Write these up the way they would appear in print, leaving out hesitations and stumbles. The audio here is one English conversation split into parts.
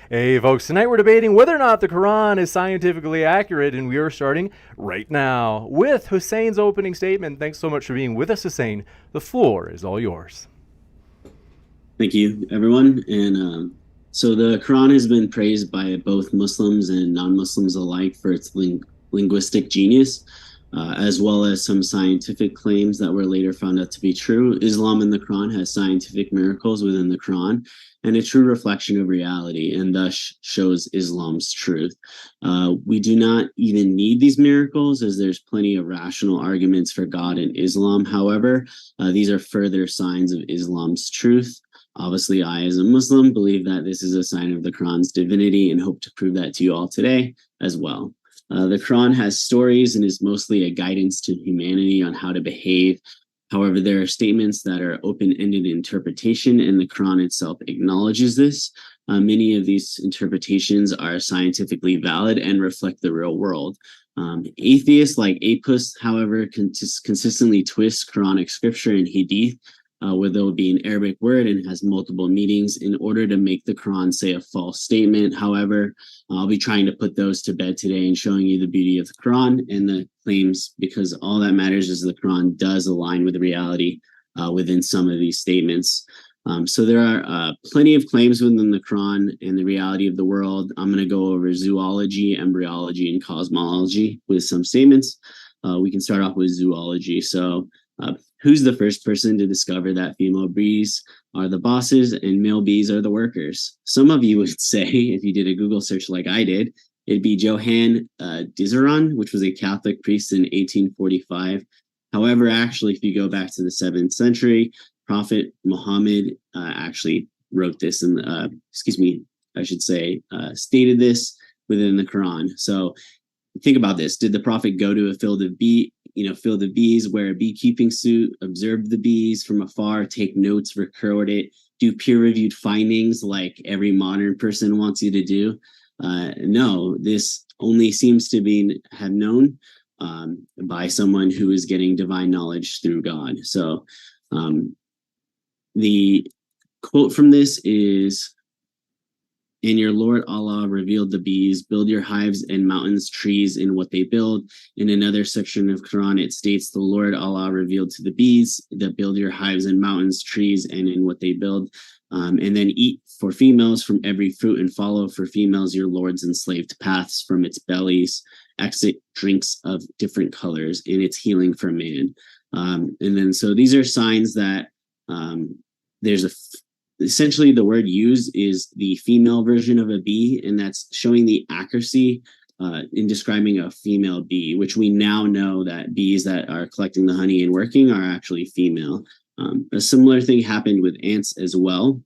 Hey folks, tonight we're debating whether or not the Quran is scientifically accurate, and we are starting right now with Hussein's opening statement. Thanks so much for being with us, Hussein. The floor is all yours. Thank you, everyone. So the Quran has been praised by both Muslims and non-Muslims alike for its linguistic genius, as well as some scientific claims that were later found out to be true. Islam and the Quran has scientific miracles within the Quran and a true reflection of reality, and thus shows Islam's truth. We do not even need these miracles, as there's plenty of rational arguments for God in Islam. However, these are further signs of Islam's truth. Obviously, I, as a Muslim, believe that this is a sign of the Quran's divinity and hope to prove that to you all today as well. The Quran has stories and is mostly a guidance to humanity on how to behave. However, there are statements that are open-ended interpretation, and the Quran itself acknowledges this. Many of these interpretations are scientifically valid and reflect the real world. Atheists like Apus, however, consistently twist Quranic scripture and hadith, where there will be an Arabic word and has multiple meanings in order to make the Quran say a false statement. However, I'll be trying to put those to bed today and showing you the beauty of the Quran and the claims, because all that matters is the Quran does align with reality within some of these statements. So there are plenty of claims within the Quran and the reality of the world. I'm going to go over zoology, embryology, and cosmology with some statements. We can start off with zoology. So who's the first person to discover that female bees are the bosses and male bees are the workers? Some of you would say, if you did a Google search like I did, it'd be Johann Dizeron, which was a Catholic priest in 1845. However, actually, if you go back to the 7th century, Prophet Muhammad actually wrote this, and stated this within the Quran. So think about this. Did the prophet go to a field of bees, wear a beekeeping suit, observe the bees from afar, take notes, record it, do peer-reviewed findings like every modern person wants you to do? No, this only seems to have known by someone who is getting divine knowledge through God. So the quote from this is, "And your Lord Allah revealed the bees, build your hives and mountains, trees, in what they build." In another section of Quran, it states, "The Lord Allah revealed to the bees that build your hives and mountains, trees, and in what they build. And then eat for females from every fruit, and follow for females your Lord's enslaved paths from its bellies. Exit drinks of different colors, and it's healing for man." So these are signs that there's essentially the word used is the female version of a bee, and that's showing the accuracy in describing a female bee, which we now know that bees that are collecting the honey and working are actually female. A similar thing happened with ants as well.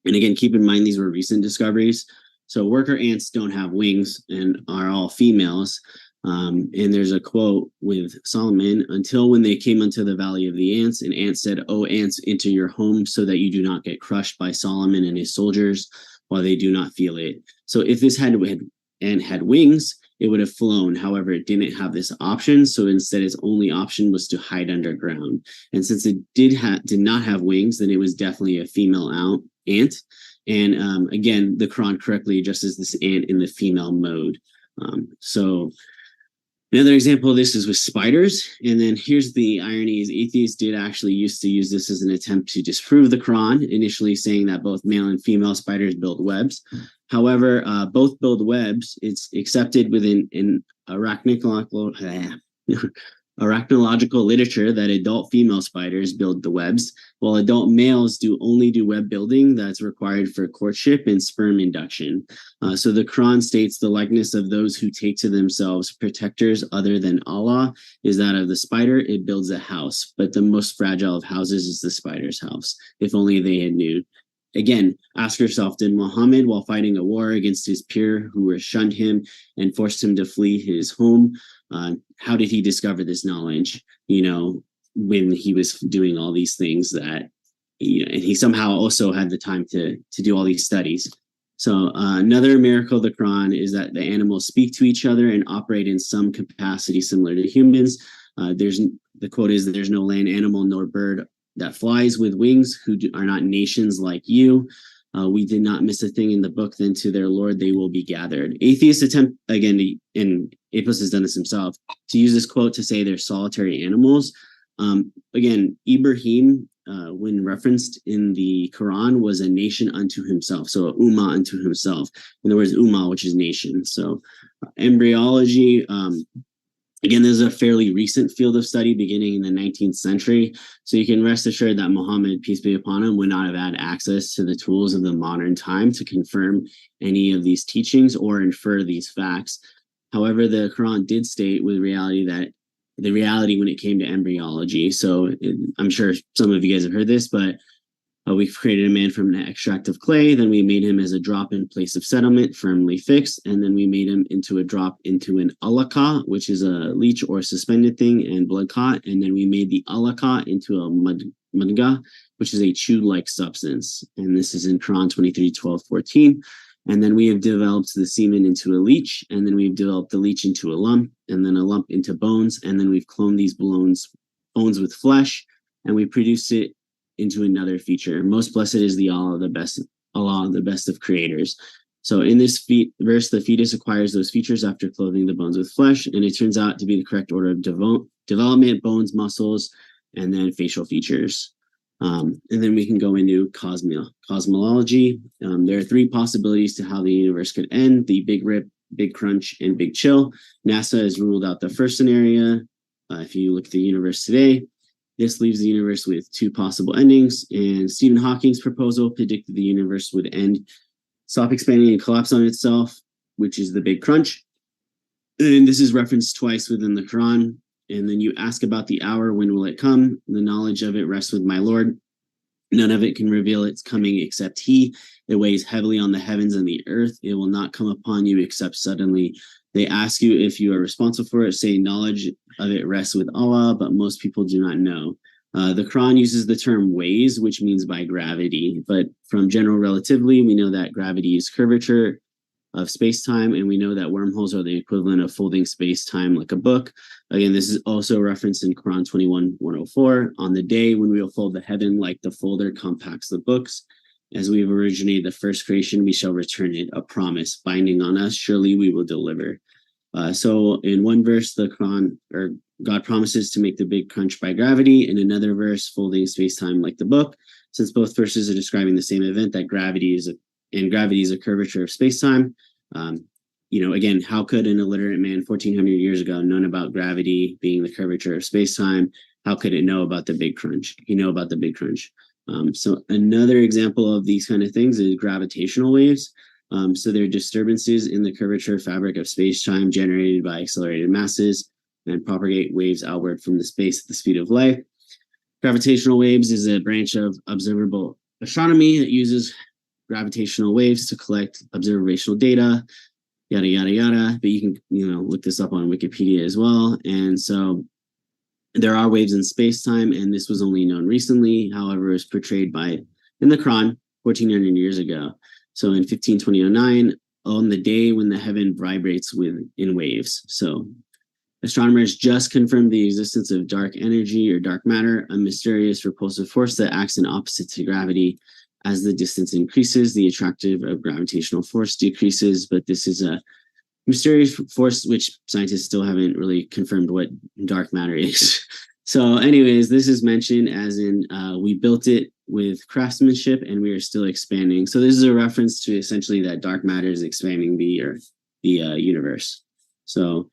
And again, keep in mind, these were recent discoveries. So worker ants don't have wings and are all females. And there's a quote with Solomon, "Until when they came unto the valley of the ants, and ants said, 'O ants, enter your home so that you do not get crushed by Solomon and his soldiers while they do not feel it.'" So if this ant had wings, it would have flown. However, it didn't have this option. So instead, its only option was to hide underground. And since it did not have wings, then it was definitely a female ant. And again, the Quran correctly addresses this ant in the female mode. So another example of this is with spiders. And then here's the irony: is atheists did actually used to use this as an attempt to disprove the Quran, initially saying that both male and female spiders build webs. However, both build webs. It's accepted within an arachnological literature that adult female spiders build the webs, while adult males only do web building that's required for courtship and sperm induction. So the Quran states, "The likeness of those who take to themselves protectors other than Allah is that of the spider. It builds a house, but the most fragile of houses is the spider's house. If only they had knew." Again, ask yourself, did Muhammad, while fighting a war against his peer who shunned him and forced him to flee his home, how did he discover this knowledge, when he was doing all these things and he somehow also had the time to do all these studies? So another miracle of the Quran is that the animals speak to each other and operate in some capacity similar to humans. The quote is, "There's no land animal nor bird that flies with wings who are not nations like you." we did not miss a thing in the book, then to their Lord they will be gathered. Atheists attempt, again, and Apos has done this himself, to use this quote to say they're solitary animals. Again, Ibrahim, when referenced in the Quran, was a nation unto himself. So ummah unto himself. In other words, ummah, which is nation. So embryology, again, this is a fairly recent field of study beginning in the 19th century. So you can rest assured that Muhammad, peace be upon him, would not have had access to the tools of the modern time to confirm any of these teachings or infer these facts. However, the Quran did state with reality that the reality when it came to embryology. So I'm sure some of you guys have heard this, but we created a man from an extract of clay. Then we made him as a drop in place of settlement, firmly fixed. And then we made him into a drop into an alaka, which is a leech or suspended thing, and blood clot. And then we made the alaka into a mudga, which is a chew-like substance. And this is in Quran 23, 12, 14. And then we have developed the semen into a leech. And then we've developed the leech into a lump, and then a lump into bones. And then we've cloned these bones with flesh, and we produced it into another feature. Most blessed is the Allah, the best of creators. So in this verse, the fetus acquires those features after clothing the bones with flesh, and it turns out to be the correct order of development: bones, muscles, and then facial features. And then we can go into cosmology. There are three possibilities to how the universe could end: the Big Rip, Big Crunch, and Big Chill. NASA has ruled out the first scenario. If you look at the universe today, this leaves the universe with two possible endings, and Stephen Hawking's proposal predicted the universe would stop expanding and collapse on itself, which is the Big Crunch. And this is referenced twice within the Quran. And then you ask about the hour, when will it come? The knowledge of it rests with my Lord. None of it can reveal its coming except he. It weighs heavily on the heavens and the earth. It will not come upon you except suddenly. They ask you if you are responsible for it, say knowledge of it rests with Allah, but most people do not know. The Quran uses the term weighs, which means by gravity, but from general relativity, we know that gravity is curvature of space-time, and we know that wormholes are the equivalent of folding space-time like a book. Again, this is also referenced in Quran 21:104. On the day when we will fold the heaven like the folder compacts the books, as we have originated the first creation, we shall return it, a promise binding on us. Surely we will deliver. So in one verse, the Quran or God promises to make the big crunch by gravity. In another verse, folding space-time like the book. Since both verses are describing the same event, that gravity is a curvature of space-time. Again, how could an illiterate man 1400 years ago known about gravity being the curvature of space-time? How could it know about the big crunch? He know about the big crunch. So another example of these kind of things is gravitational waves. So there are disturbances in the curvature fabric of space-time generated by accelerated masses and propagate waves outward from the space at the speed of light. Gravitational waves is a branch of observable astronomy that uses gravitational waves to collect observational data, yada, yada, yada. But you can, look this up on Wikipedia as well. And so there are waves in space-time, and this was only known recently. However, it was portrayed in the Quran 1400 years ago. So in 15:2009, on the day when the heaven vibrates in waves. So astronomers just confirmed the existence of dark energy or dark matter, a mysterious repulsive force that acts in opposite to gravity. As the distance increases, the attractive of gravitational force decreases, but this is a mysterious force which scientists still haven't really confirmed what dark matter is. So anyways, this is mentioned as in we built it with craftsmanship and we are still expanding. So this is a reference to essentially that dark matter is expanding the universe. So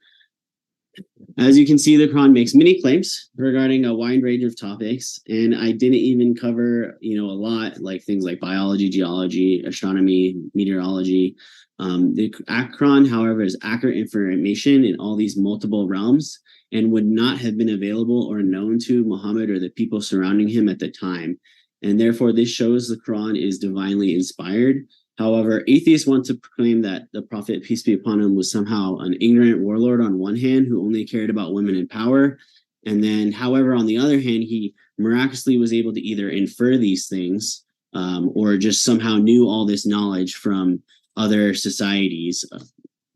as you can see, the Quran makes many claims regarding a wide range of topics, and I didn't even cover, a lot like things like biology, geology, astronomy, meteorology. The Quran, however, is accurate information in all these multiple realms and would not have been available or known to Muhammad or the people surrounding him at the time. And therefore, this shows the Quran is divinely inspired. However, atheists want to proclaim that the Prophet, peace be upon him, was somehow an ignorant warlord on one hand who only cared about women in power. And then, however, on the other hand, he miraculously was able to either infer these things or just somehow knew all this knowledge from other societies,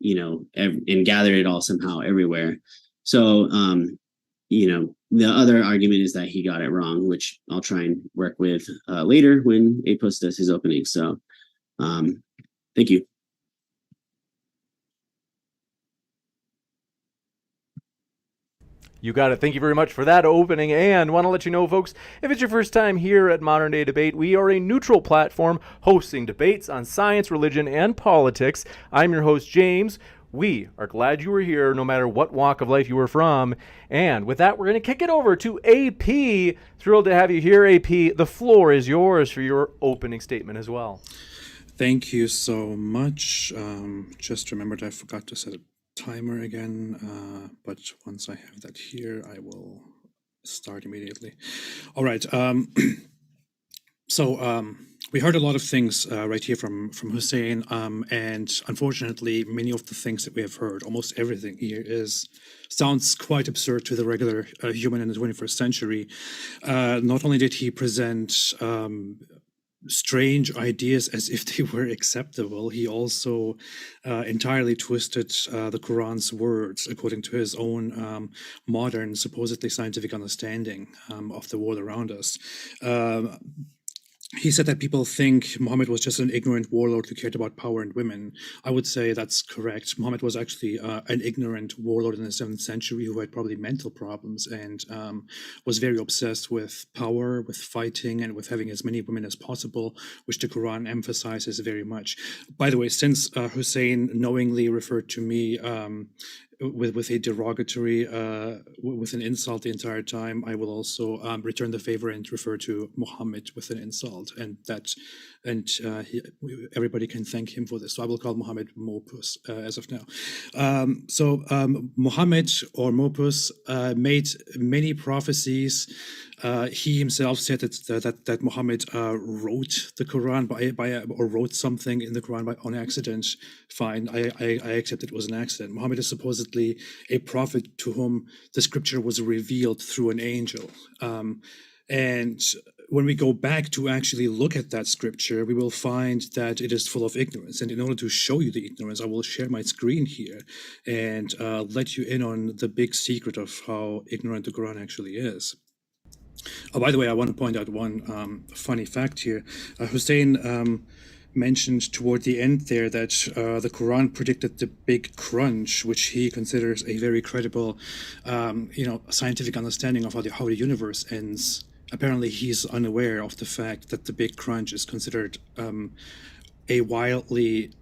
and gathered it all somehow everywhere. So, the other argument is that he got it wrong, which I'll try and work with later when Apos does his opening. So Thank you. You got it. Thank you very much for that opening. And want to let you know, folks, if it's your first time here at Modern Day Debate, we are a neutral platform hosting debates on science, religion, and politics. I'm your host, James. We are glad you were here, no matter what walk of life you were from. And with that, we're going to kick it over to AP. Thrilled to have you here, AP. The floor is yours for your opening statement as well. Thank you so much. Just remembered I forgot to set a timer again, but once I have that here, I will start immediately. All right. So we heard a lot of things right here from Hussein, and unfortunately, many of the things that we have heard, almost everything here, sounds quite absurd to the regular human in the 21st century. Not only did he present strange ideas as if they were acceptable, he also entirely twisted the Quran's words according to his own modern, supposedly scientific understanding of the world around us. He said that people think Muhammad was just an ignorant warlord who cared about power and women. I would say that's correct. Muhammad was actually an ignorant warlord in the 7th century who had probably mental problems and was very obsessed with power, with fighting, and with having as many women as possible, which the Quran emphasizes very much. By the way, since Hussein knowingly referred to me with a derogatory, with an insult the entire time, I will also return the favor and refer to Muhammad with an insult, and everybody can thank him for this. So I will call Muhammad Mopus as of now. Muhammad or Mopus made many prophecies. He himself said that Muhammad wrote the Quran or wrote something in the Quran on accident. Fine, I accept it was an accident. Muhammad is supposedly a prophet to whom the scripture was revealed through an angel. And when we go back to actually look at that scripture, we will find that it is full of ignorance. And in order to show you the ignorance, I will share my screen here and let you in on the big secret of how ignorant the Quran actually is. Oh, by the way, I want to point out one funny fact here. Hussein mentioned toward the end there that the Quran predicted the big crunch, which he considers a very credible, scientific understanding of how the universe ends. Apparently, he's unaware of the fact that the big crunch is considered a wildly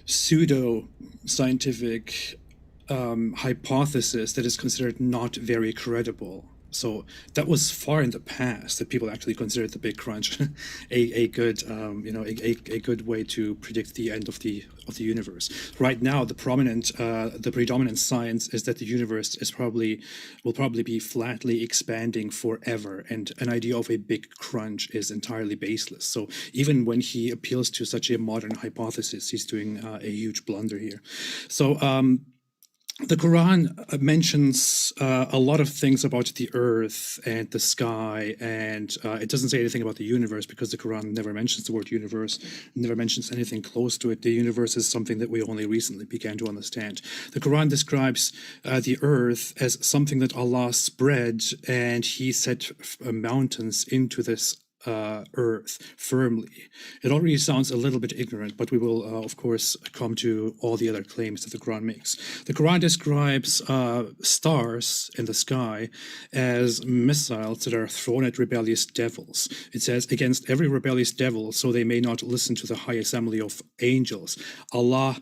pseudo-scientific hypothesis that is considered not very credible. So that was far in the past that people actually considered the Big Crunch a good way to predict the end of the universe. Right now, the predominant science is that the universe will probably be flatly expanding forever, and an idea of a big crunch is entirely baseless. So even when he appeals to such a modern hypothesis, he's doing a huge blunder here. So the Quran mentions a lot of things about the earth and the sky, and it doesn't say anything about the universe because the Quran never mentions the word universe, never mentions anything close to it. The universe is something that we only recently began to understand. The Quran describes the earth as something that Allah spread, and He set mountains into this earth firmly. It already sounds a little bit ignorant, but we will, of course, come to all the other claims that the Quran makes. The Quran describes stars in the sky as missiles that are thrown at rebellious devils. It says, against every rebellious devil, so they may not listen to the high assembly of angels. Allah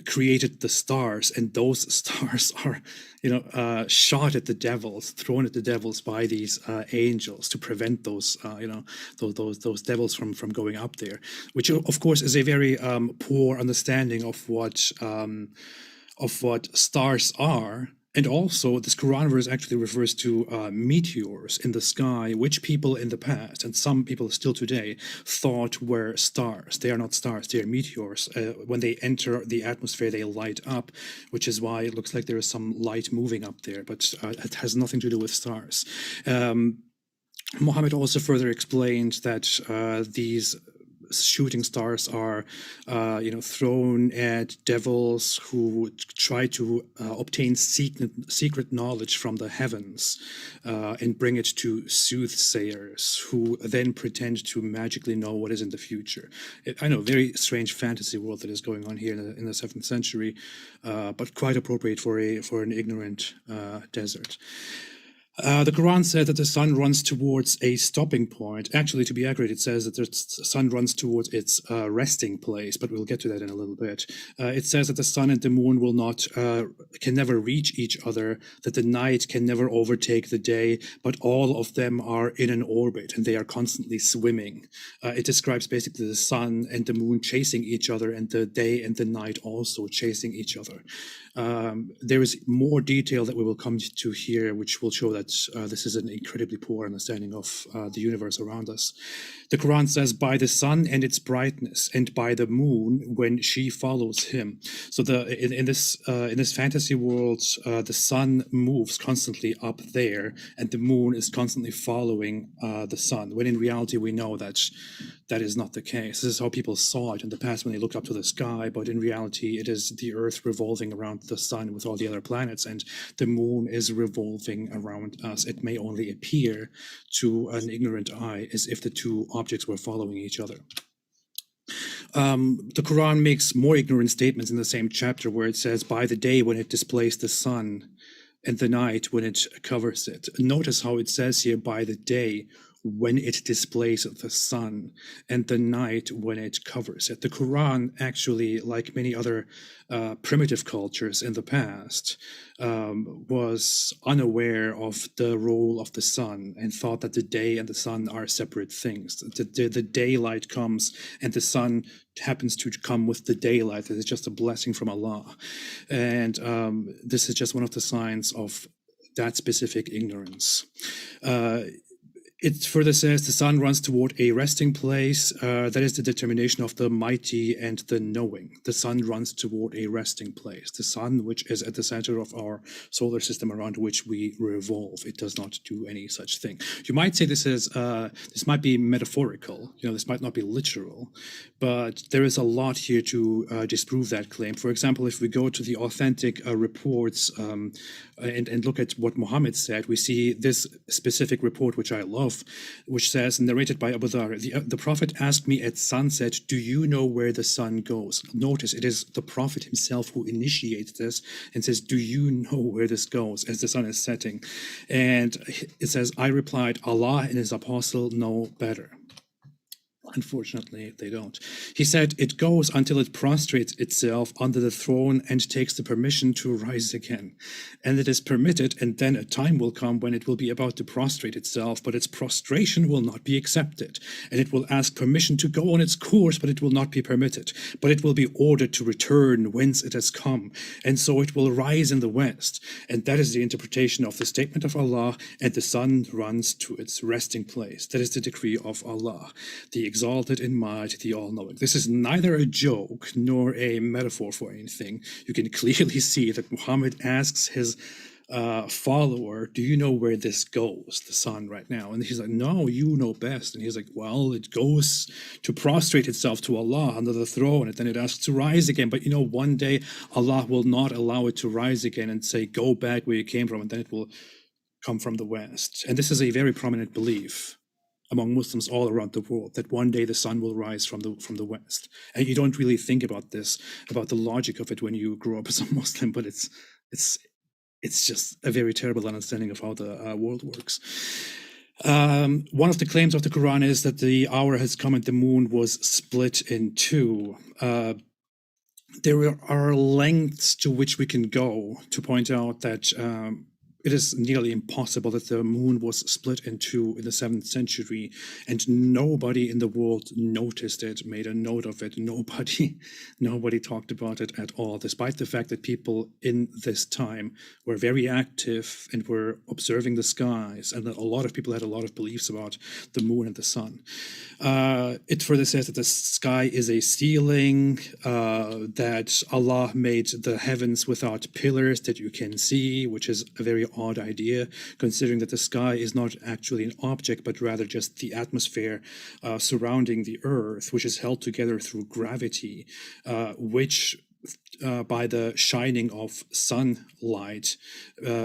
created the stars, and those stars are shot at the devils, thrown at the devils by these angels to prevent those devils from going up there, which of course is a very poor understanding of what stars are. And also, this Quran verse actually refers to meteors in the sky, which people in the past, and some people still today, thought were stars. They are not stars, they are meteors. When they enter the atmosphere, they light up, which is why it looks like there is some light moving up there, but it has nothing to do with stars. Muhammad also further explained that these shooting stars are, thrown at devils who try to obtain secret knowledge from the heavens and bring it to soothsayers who then pretend to magically know what is in the future. I know, very strange fantasy world that is going on here in the 7th century, but quite appropriate for an ignorant desert. The Quran said that the sun runs towards a stopping point. Actually, to be accurate, it says that the sun runs towards its resting place, but we'll get to that in a little bit. It says that the sun and the moon can never reach each other, that the night can never overtake the day, but all of them are in an orbit and they are constantly swimming. It describes basically the sun and the moon chasing each other and the day and the night also chasing each other. There is more detail that we will come to here, which will show that this is an incredibly poor understanding of the universe around us. The Quran says, by the sun and its brightness, and by the moon when she follows him. So in this fantasy world, the sun moves constantly up there, and the moon is constantly following the sun. When in reality, we know that that is not the case. This is how people saw it in the past when they looked up to the sky, but in reality, it is the Earth revolving around the sun with all the other planets, and the moon is revolving around us. It may only appear to an ignorant eye as if the two objects were following each other. The Quran makes more ignorant statements in the same chapter where it says, by the day when it displays the sun and the night when it covers it. Notice how it says here, by the day when it displays the sun and the night when it covers it. The Quran actually, like many other primitive cultures in the past, was unaware of the role of the sun and thought that the day and the sun are separate things. The daylight comes and the sun happens to come with the daylight. It is just a blessing from Allah. And this is just one of the signs of that specific ignorance. It further says the sun runs toward a resting place. That is the determination of the mighty and the knowing. The sun runs toward a resting place. The sun, which is at the center of our solar system around which we revolve, it does not do any such thing. You might say this might be metaphorical. This might not be literal, but there is a lot here to disprove that claim. For example, if we go to the authentic reports and look at what Muhammad said, we see this specific report, which I love, which says, narrated by Abu Dhar, the Prophet asked me at sunset, do you know where the sun goes? Notice it is the Prophet himself who initiates this and says, do you know where this goes as the sun is setting? And it says, I replied, Allah and his apostle know better. Unfortunately, they don't. He said, it goes until it prostrates itself under the throne and takes the permission to rise again. And it is permitted, and then a time will come when it will be about to prostrate itself, but its prostration will not be accepted. And it will ask permission to go on its course, but it will not be permitted. But it will be ordered to return whence it has come. And so it will rise in the west. And that is the interpretation of the statement of Allah, and the sun runs to its resting place. That is the decree of Allah, the exalted in might, the all-knowing. This is neither a joke nor a metaphor for anything. You can clearly see that Muhammad asks his follower, do you know where this goes, the sun right now? And he's like, no, you know best. And he's like, well, it goes to prostrate itself to Allah under the throne, and then it asks to rise again. But one day Allah will not allow it to rise again and say, go back where you came from, and then it will come from the west. And this is a very prominent belief among Muslims all around the world, that one day the sun will rise from the west. And you don't really think about this, about the logic of it when you grow up as a Muslim, but it's just a very terrible understanding of how the world works. One of the claims of the Quran is that the hour has come and the moon was split in two. There are lengths to which we can go to point out that it is nearly impossible that the moon was split in two in the 7th century, and nobody in the world noticed it, made a note of it. Nobody talked about it at all, despite the fact that people in this time were very active and were observing the skies, and that a lot of people had a lot of beliefs about the moon and the sun. It further says that the sky is a ceiling, that Allah made the heavens without pillars that you can see, which is a very odd idea, considering that the sky is not actually an object, but rather just the atmosphere surrounding the Earth, which is held together through gravity, which by the shining of sunlight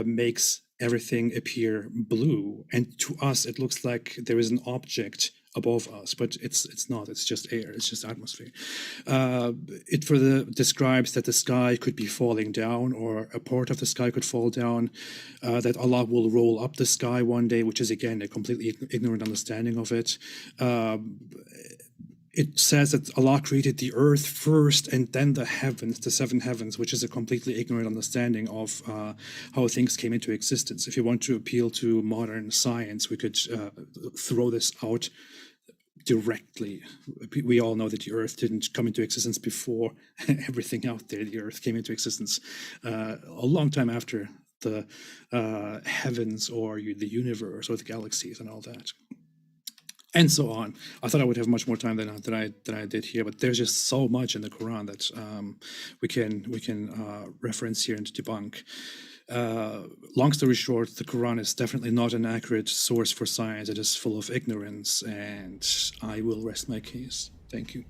makes everything appear blue. And to us, it looks like there is an object above us, but it's not. It's just air. It's just atmosphere. It further describes that the sky could be falling down, or a part of the sky could fall down, that Allah will roll up the sky one day, which is, again, a completely ignorant understanding of it. It says that Allah created the earth first and then the heavens, the seven heavens, which is a completely ignorant understanding of how things came into existence. If you want to appeal to modern science, we could throw this out directly. We all know that the earth didn't come into existence before everything out there. The earth came into existence a long time after the heavens or the universe or the galaxies and all that. And so on. I thought I would have much more time than I did here, but there's just so much in the Quran that we can reference here and debunk. Long story short, the Quran is definitely not an accurate source for science. It is full of ignorance, and I will rest my case. Thank you.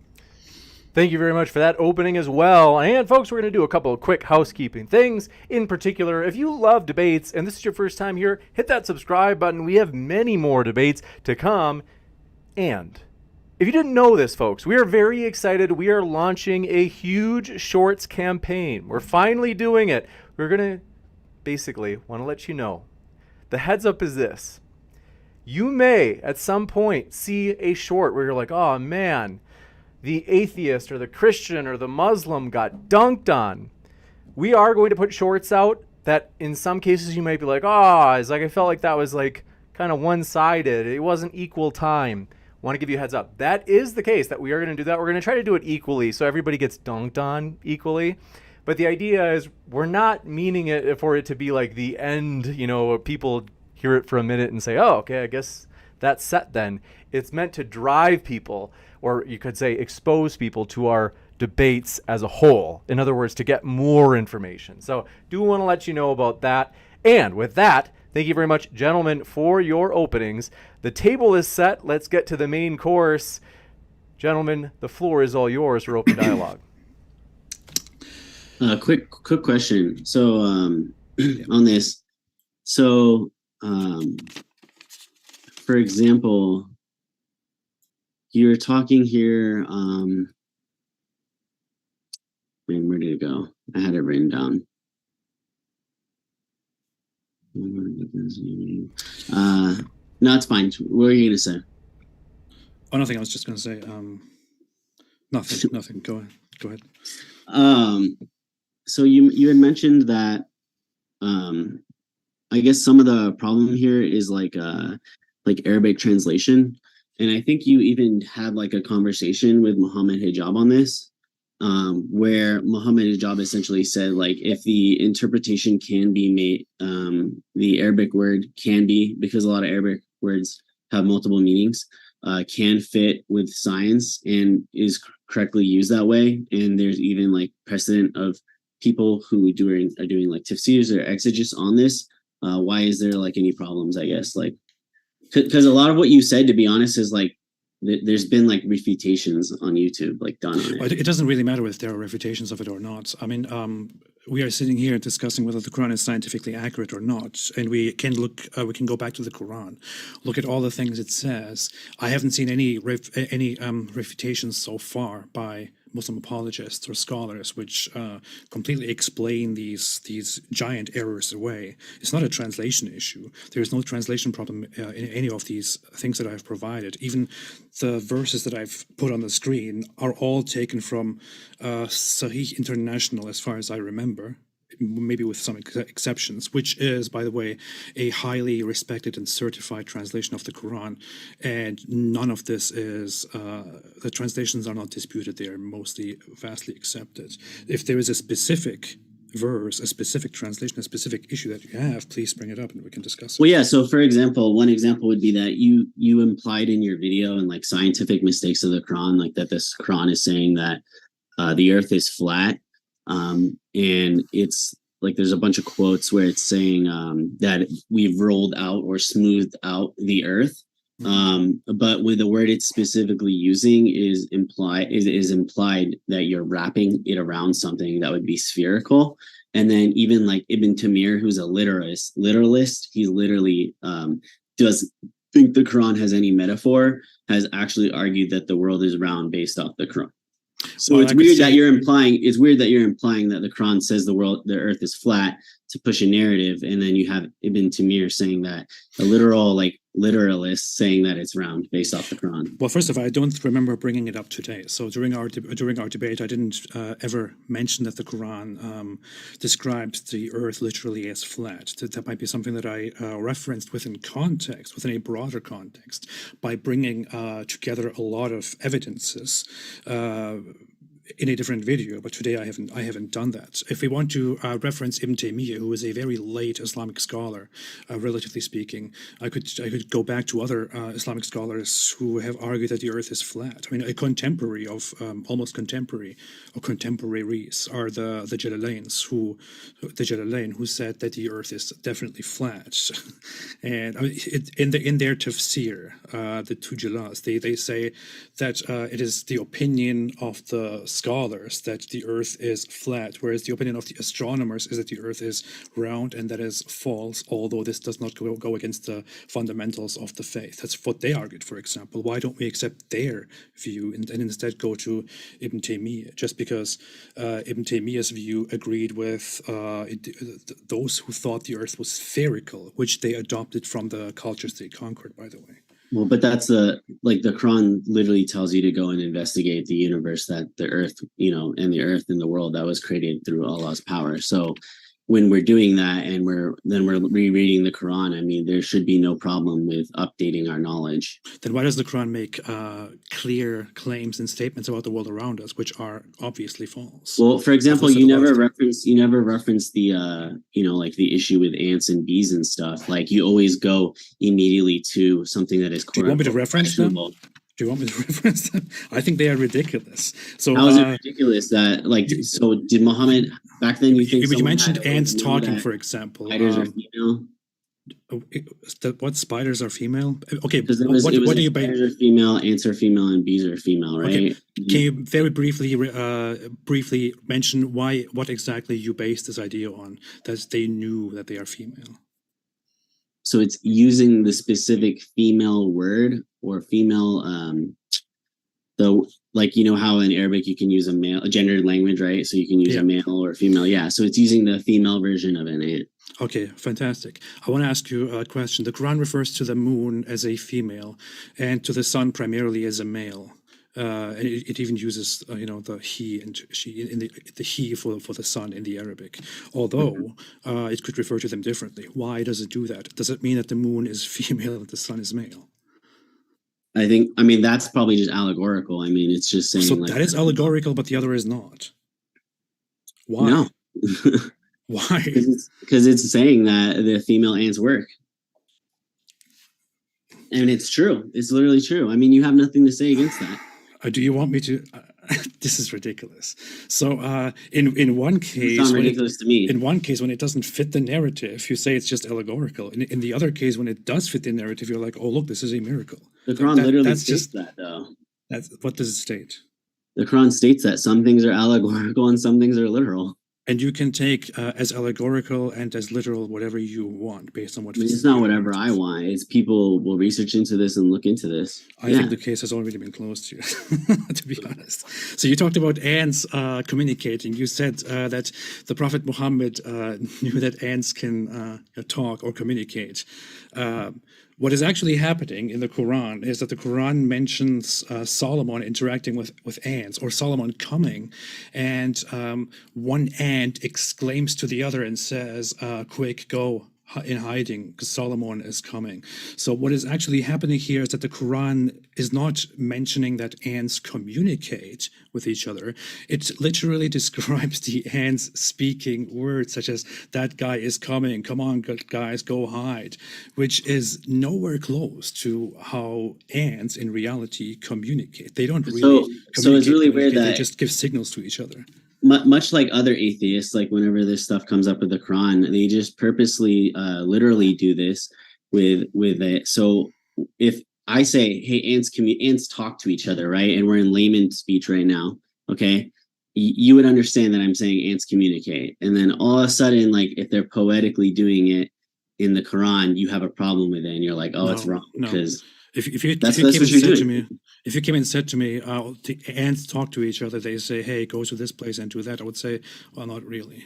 Thank you very much for that opening as well. And folks, we're going to do a couple of quick housekeeping things. In particular, if you love debates and this is your first time here, hit that subscribe button. We have many more debates to come. And if you didn't know this, folks, we are very excited. We are launching a huge shorts campaign. We're finally doing it. We're going to basically want to let you know. The heads up is this. You may at some point see a short where you're like, oh man, the atheist or the Christian or the Muslim got dunked on. We are going to put shorts out that in some cases you might be like, oh, it's like I felt like that was like kind of one-sided. It wasn't equal time. Want to give you a heads up. That is the case, that we are going to do that. We're going to try to do it equally so everybody gets dunked on equally. But the idea is we're not meaning it for it to be like the end, people hear it for a minute and say, oh, okay, I guess that's set then. It's meant to drive people, or you could say expose people to our debates as a whole. In other words, to get more information. So do want to let you know about that. And with that, thank you very much, gentlemen, for your openings. The table is set. Let's get to the main course. Gentlemen, the floor is all yours for open dialogue. Quick question. So on this, so for example, you're talking here. Man, where did it go? I had it written down. No, it's fine. What are you gonna say? Oh, nothing. I was just gonna say nothing. Go ahead. So you had mentioned that I guess some of the problem here is like Arabic translation, and I think you even had like a conversation with Muhammad Hijab on this, where Muhammad Hijab essentially said, like, if the interpretation can be made, the Arabic word can be, because a lot of Arabic words have multiple meanings, can fit with science and is correctly used that way. And there's even like precedent of people who are doing like tafsirs or exegesis on this. Why is there like any problems, I guess? Like, because a lot of what you said, to be honest, is like, there's been like refutations on YouTube like done on it. It doesn't really matter if there are refutations of it or not. I mean, we are sitting here discussing whether the Quran is scientifically accurate or not, and we can go back to the Quran, look at all the things it says. I haven't seen any refutations so far by Muslim apologists or scholars which completely explain these giant errors away. It's not a translation issue. There is no translation problem in any of these things that I've provided. Even the verses that I've put on the screen are all taken from Sahih International, as far as I remember, maybe with some exceptions, which is, by the way, a highly respected and certified translation of the Quran. And none of this is, the translations are not disputed. They are mostly vastly accepted. If there is a specific verse, a specific translation, a specific issue that you have, please bring it up and we can discuss it. Well, yeah. So for example, one example would be that you implied in your video and like scientific mistakes of the Quran, like that this Quran is saying that the earth is flat. And it's there's a bunch of quotes where it's saying that we've rolled out or smoothed out the earth. But with the word it's specifically using is implied that you're wrapping it around something that would be spherical. And then even like Ibn Tamir, who's a literalist, he literally does think the Quran has any metaphor, has actually argued that the world is round based off the Quran. So well, it's weird that you're implying that the Quran says the earth is flat to push a narrative, and then you have Ibn Tamir saying that a literalist saying that it's round based off the Quran. Well, first of all, I don't remember bringing it up today. So during our debate, I didn't ever mention that the Quran described the earth literally as flat. That might be something that I referenced within a broader context, by bringing together a lot of evidences in a different video, but today I haven't done that. If we want to reference Ibn Taymiyyah, who is a very late Islamic scholar, relatively speaking, I could go back to other Islamic scholars who have argued that the earth is flat. I mean, a contemporary of almost contemporaries are the Jalalain, who said that the earth is definitely flat. And I mean, in their tafsir, the two Jalals, they say that it is the opinion of the scholars that the earth is flat, whereas the opinion of the astronomers is that the earth is round, and that is false, although this does not go against the fundamentals of the faith. That's what they argued, for example. Why don't we accept their view and instead go to Ibn Taymiyyah, just because Ibn Taymiyyah's view agreed with those who thought the earth was spherical, which they adopted from the cultures they conquered, by the way. Well, but that's the Quran literally tells you to go and investigate the universe, that the earth, and the earth and the world that was created through Allah's power. So when we're doing that and we're rereading the Quran, I mean, there should be no problem with updating our knowledge. Then why does the Quran make clear claims and statements about the world around us, which are obviously false? Well, for example, you never reference the the issue with ants and bees and stuff. Like, you always go immediately to something that is Do you want me to reference them? Do you want me to reference them? I think they are ridiculous. So how is it ridiculous that so did Muhammad back then? You mentioned ants talking, for example. Spiders are female. What, spiders are female? Okay, what do you spiders are female, ants are female, and bees are female, right? Okay. Can you very briefly mention what exactly you based this idea on, that they knew that they are female? So it's using the specific female word or female, how in Arabic you can use a gendered language, right? So you can use a male or female. Yeah. So it's using the female version of an ant. Okay, fantastic. I want to ask you a question. The Quran refers to the moon as a female and to the sun primarily as a male. And it even uses, the he and she in the he for the sun in the Arabic, although it could refer to them differently. Why does it do that? Does it mean that the moon is female and the sun is male? I mean, that's probably just allegorical. I mean, it's just saying. So that is allegorical, but the other is not. Why? No. Why? Because it's saying that the female ants work. And it's true. It's literally true. I mean, you have nothing to say against that. Do you want me to? This is ridiculous. So, in one case, it's not ridiculous to me. In one case, when it doesn't fit the narrative, you say it's just allegorical. In the other case, when it does fit the narrative, you're like, "Oh, look, this is a miracle." The Quran literally states that, though. What does it state? The Quran states that some things are allegorical and some things are literal. And you can take as allegorical and as literal whatever you want based on what. It's not whatever I want. It's people will research into this and look into this. I think the case has already been closed here, to be honest. So you talked about ants communicating. You said that the Prophet Muhammad knew that ants can talk or communicate. What is actually happening in the Quran is that the Quran mentions Solomon interacting with ants, or Solomon coming, and one ant exclaims to the other and says, quick, go in hiding, because Solomon is coming. So what is actually happening here is that the Quran is not mentioning that ants communicate with each other. It literally describes the ants speaking words such as, that guy is coming, come on guys, go hide, which is nowhere close to how ants in reality communicate. They don't really communicate. So it's really weird that they just give signals to each other. much like other atheists, like whenever this stuff comes up with the Quran, they just purposely, literally do this with it. So if I say, "Hey, ants talk to each other," right, and we're in layman speech right now, okay, you would understand that I'm saying ants communicate, and then all of a sudden, like if they're poetically doing it in the Quran, you have a problem with it, and you're like, "Oh, it's wrong," because if you that's came what and you're said to doing. me, if you came and said to me, the ants talk to each other, they say, "Hey, go to this place and do that," I would say, well, not really.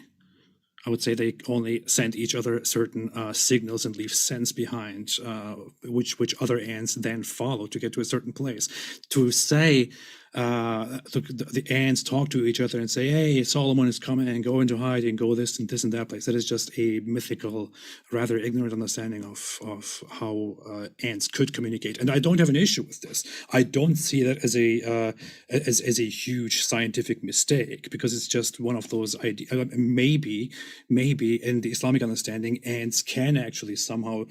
I would say they only send each other certain signals and leave scents behind, which other ants then follow to get to a certain place. To say the ants talk to each other and say, "Hey, Solomon is coming, and go into hiding, go this and that place," that is just a mythical, rather ignorant understanding of how ants could communicate. And I don't have an issue with this. I don't see that as a as a huge scientific mistake, because it's just one of those ideas. Maybe in the Islamic understanding, ants can actually somehow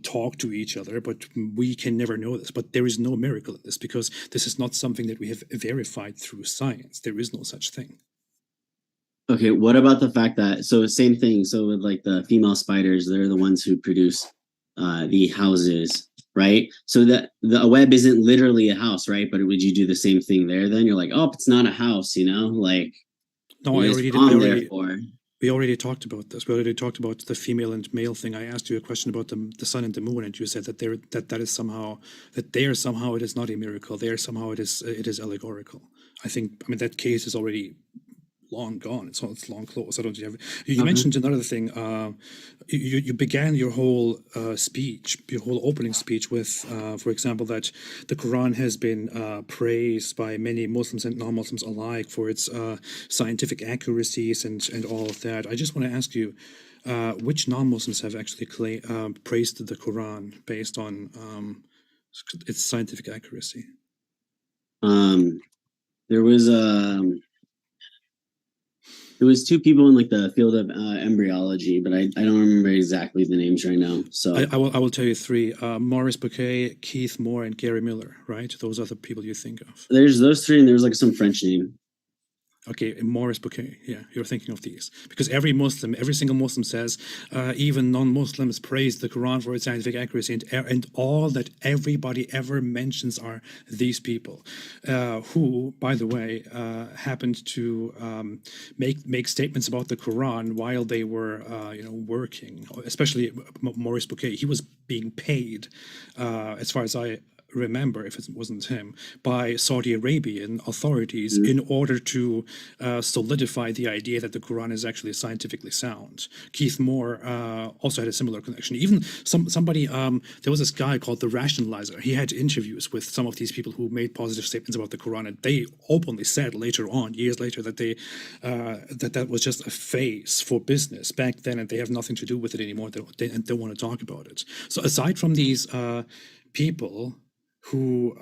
talk to each other, but we can never know this. But there is no miracle in this, because this is not something that we have verified through science. There is no such thing. Okay, what about the fact that, so same thing, so with like the female spiders, they're the ones who produce the houses, right? So that a web isn't literally a house, right? But would you do the same thing there then? You're like, "Oh, it's not a house, like No, it's wrong therefore." we already talked about this. We already talked about the female and male thing. I asked you a question about the sun and the moon, and you said that that is somehow, that there somehow it is not a miracle. There somehow it is allegorical. I mean that case is already long gone. It's long closed. I don't have. You mentioned another thing. You began your whole speech, your whole opening speech with, for example, that the Quran has been praised by many Muslims and non-Muslims alike for its scientific accuracies and all of that. I just want to ask you, which non-Muslims have actually praised the Quran based on its scientific accuracy? There was two people in like the field of embryology, but I don't remember exactly the names right now. So I will tell you three: Maurice Bucaille, Keith Moore, and Gary Miller. Right, those are the people you think of. There's those three, and there's like some French name. Okay, Maurice Bucaille. Yeah, you're thinking of these, because every single Muslim says, even non-Muslims praise the Quran for its scientific accuracy, and all that everybody ever mentions are these people, who, by the way, happened to make statements about the Quran while they were, working. Especially Maurice Bucaille, he was being paid, as far as I remember, if it wasn't him, by Saudi Arabian authorities in order to solidify the idea that the Quran is actually scientifically sound. Keith Moore also had a similar connection. Even somebody, there was this guy called the Rationalizer. He had interviews with some of these people who made positive statements about the Quran, and they openly said later on, years later, that that was just a phase for business back then, and they have nothing to do with it anymore. They don't want to talk about it. So aside from these people who,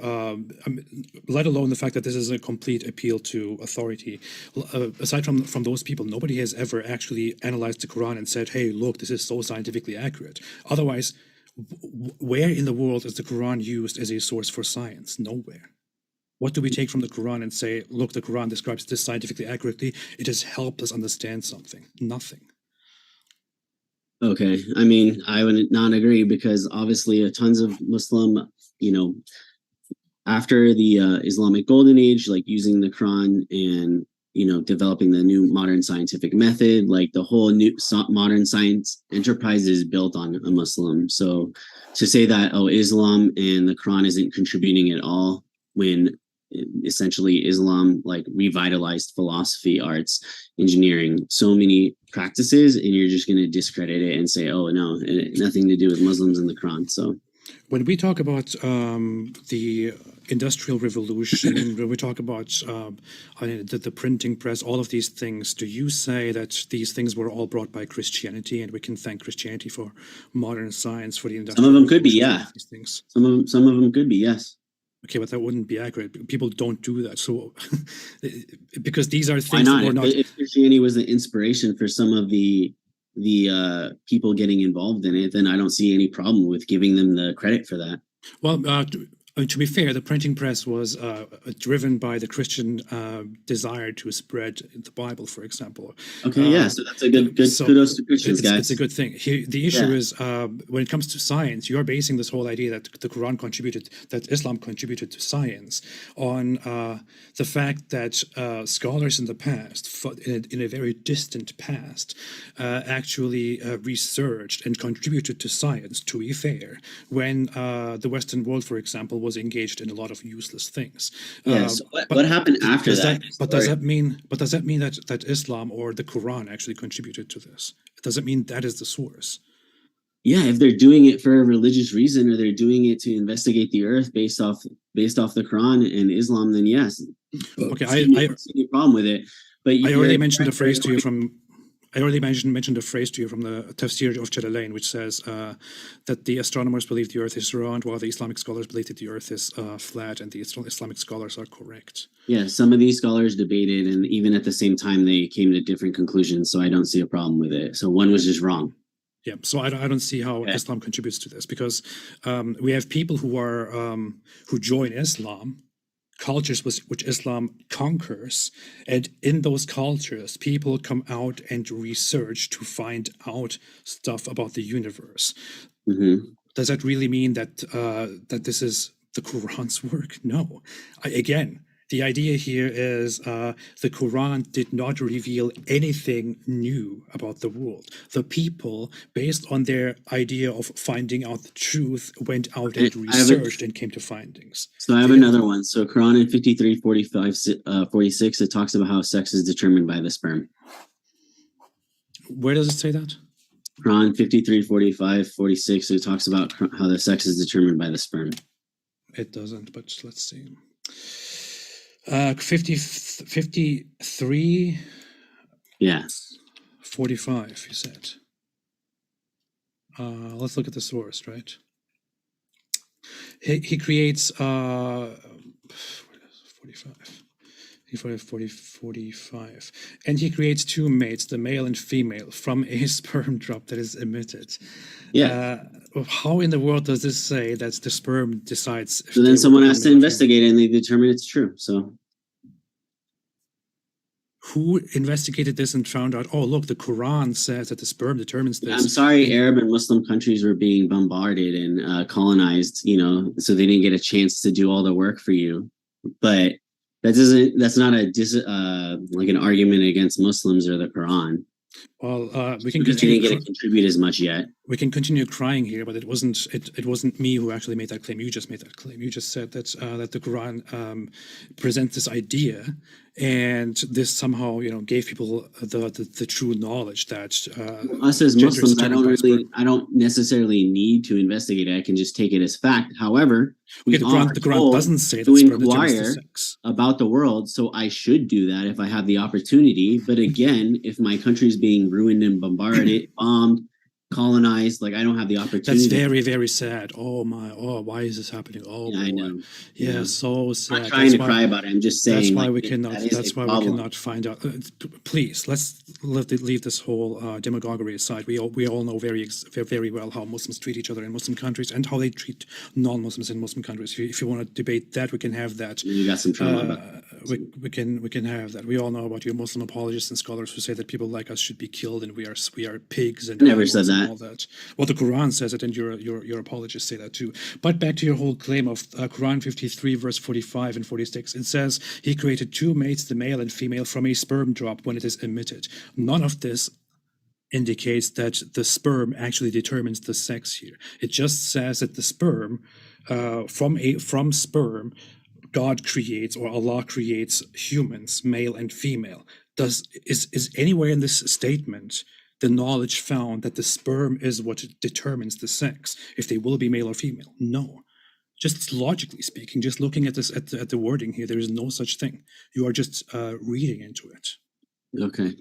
let alone the fact that this is a complete appeal to authority, aside from those people, nobody has ever actually analyzed the Quran and said, "Hey, look, this is so scientifically accurate." Otherwise, where in the world is the Quran used as a source for science? Nowhere. What do we take from the Quran and say, "Look, the Quran describes this scientifically accurately. It has helped us understand something"? Nothing. Okay, I mean, I would not agree, because obviously tons of Muslim, after the Islamic Golden Age, like using the Quran and developing the new modern scientific method, like the whole new modern science enterprise is built on a Muslim. So to say that, oh, Islam and the Quran isn't contributing at all, when essentially Islam like revitalized philosophy, arts, engineering, so many practices, and you're just going to discredit it and say, "Oh no, nothing to do with Muslims and the Quran." So when we talk about the Industrial Revolution, when we talk about the printing press, all of these things, do you say that these things were all brought by Christianity, and we can thank Christianity for modern science, for the Industrial Some of them could be, Revolution, yeah. these things? Some of them could be, yes. Okay, but that wouldn't be accurate. People don't do that. So, because these are Why things not? that were not. If Christianity was the inspiration for some of the people getting involved in it, then I don't see any problem with giving them the credit for that. Well, To be fair, the printing press was driven by the Christian desire to spread the Bible, for example. Okay, yeah, so that's a good So kudos to Christians, guys. It's a good thing. Here, the issue Yeah. is when it comes to science, you are basing this whole idea that the Quran contributed, that Islam contributed to science, on the fact that scholars in the past, in a very distant past, actually researched and contributed to science, to be fair, when the Western world, for example, was engaged in a lot of useless things. Yes. What happened after does that? Does that mean that Islam or the Quran actually contributed to this? Does it mean that is the source? Yeah, if they're doing it for a religious reason, or they're doing it to investigate the earth based off the Quran and Islam, then yes. Okay, I see no problem with it. But I already mentioned a phrase to you from. I already mentioned a phrase to you from the Tafsir of Jalalain, which says that the astronomers believe the Earth is round, while the Islamic scholars believe that the Earth is flat, and the Islamic scholars are correct. Yeah, some of these scholars debated, and even at the same time, they came to different conclusions. So I don't see a problem with it. So one was just wrong. Yeah, so I don't see how Islam contributes to this, because we have people who join Islam, cultures which Islam conquers, and in those cultures, people come out and research to find out stuff about the universe. Mm-hmm. Does that really mean that that this is the Quran's work? No. Again, the idea here is the Quran did not reveal anything new about the world. The people, based on their idea of finding out the truth, went out and researched and came to findings. So I have another one. So Quran in 53, 45, 46, it talks about how sex is determined by the sperm. Where does it say that? Quran 53, 45, 46, it talks about how the sex is determined by the sperm. It doesn't, but let's see. 53. Yeah. 45, you said. Let's look at the source, right? He creates 45. 45. And he creates two mates, the male and female, from a sperm drop that is emitted. Yeah. How in the world does this say that the sperm decides? So then someone has to investigate it, and they determine it's true. So who investigated this and found out, oh, look, the Quran says that the sperm determines this? I'm sorry, Arab and Muslim countries were being bombarded and colonized, so they didn't get a chance to do all the work for you. But that's not like an argument against Muslims or the Quran. Well, we can continue. They didn't get to contribute as much yet. We can continue crying here, but it wasn't me who actually made that claim. You just made that claim. You just said that that the Quran presents this idea, and this somehow gave people the true knowledge that us as Muslims, I don't necessarily need to investigate it. I can just take it as fact. However, the Quran doesn't say that to inquire about the world, so I should do that if I have the opportunity. But again, if my country's being ruined and bombarded, bombed, colonized, like I don't have the opportunity. That's very, very sad. Why is this happening? Yeah, I know. Yeah, so sad. I'm not trying to cry about it. I'm just saying. That's why we cannot. That's why we cannot find out. Please, let's leave this whole demagoguery aside. We all know very well how Muslims treat each other in Muslim countries and how they treat non-Muslims in Muslim countries. If you want to debate that, we can have that. You got some trauma about that. We can have that. We all know about your Muslim apologists and scholars who say that people like us should be killed and we are pigs and I never said that. all that. Well, the Quran says it, and your apologists say that too. But back to your whole claim of Quran 53 verse 45 and 46. It says he created two mates, the male and female, from a sperm drop when it is emitted. None of this indicates that the sperm actually determines the sex here. It just says that the sperm from sperm, God creates, or Allah creates, humans, male and female. Is anywhere in this statement the knowledge found that the sperm is what determines the sex, if they will be male or female? No. Just logically speaking, just looking at this at the wording here, there is no such thing. You are just reading into it. Okay.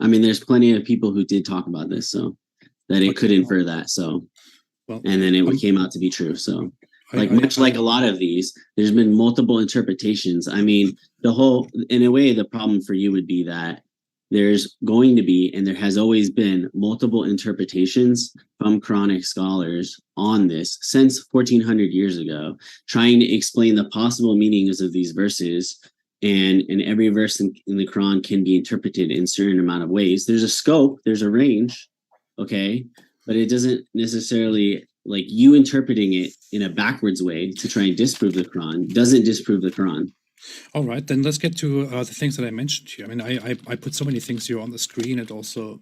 I mean, there's plenty of people who did talk about this, so that it could infer that. So, and then it came out to be true. So, like a lot of these, there's been multiple interpretations. I mean, in a way, the problem for you would be that there's going to be, and there has always been, multiple interpretations from Quranic scholars on this since 1400 years ago, trying to explain the possible meanings of these verses. And every verse in the Quran can be interpreted in a certain amount of ways. There's a scope, there's a range, okay? But it doesn't necessarily, like, you interpreting it in a backwards way to try and disprove the Quran doesn't disprove the Quran. All right, then let's get to the things that I mentioned here. I mean, I put so many things here on the screen and also,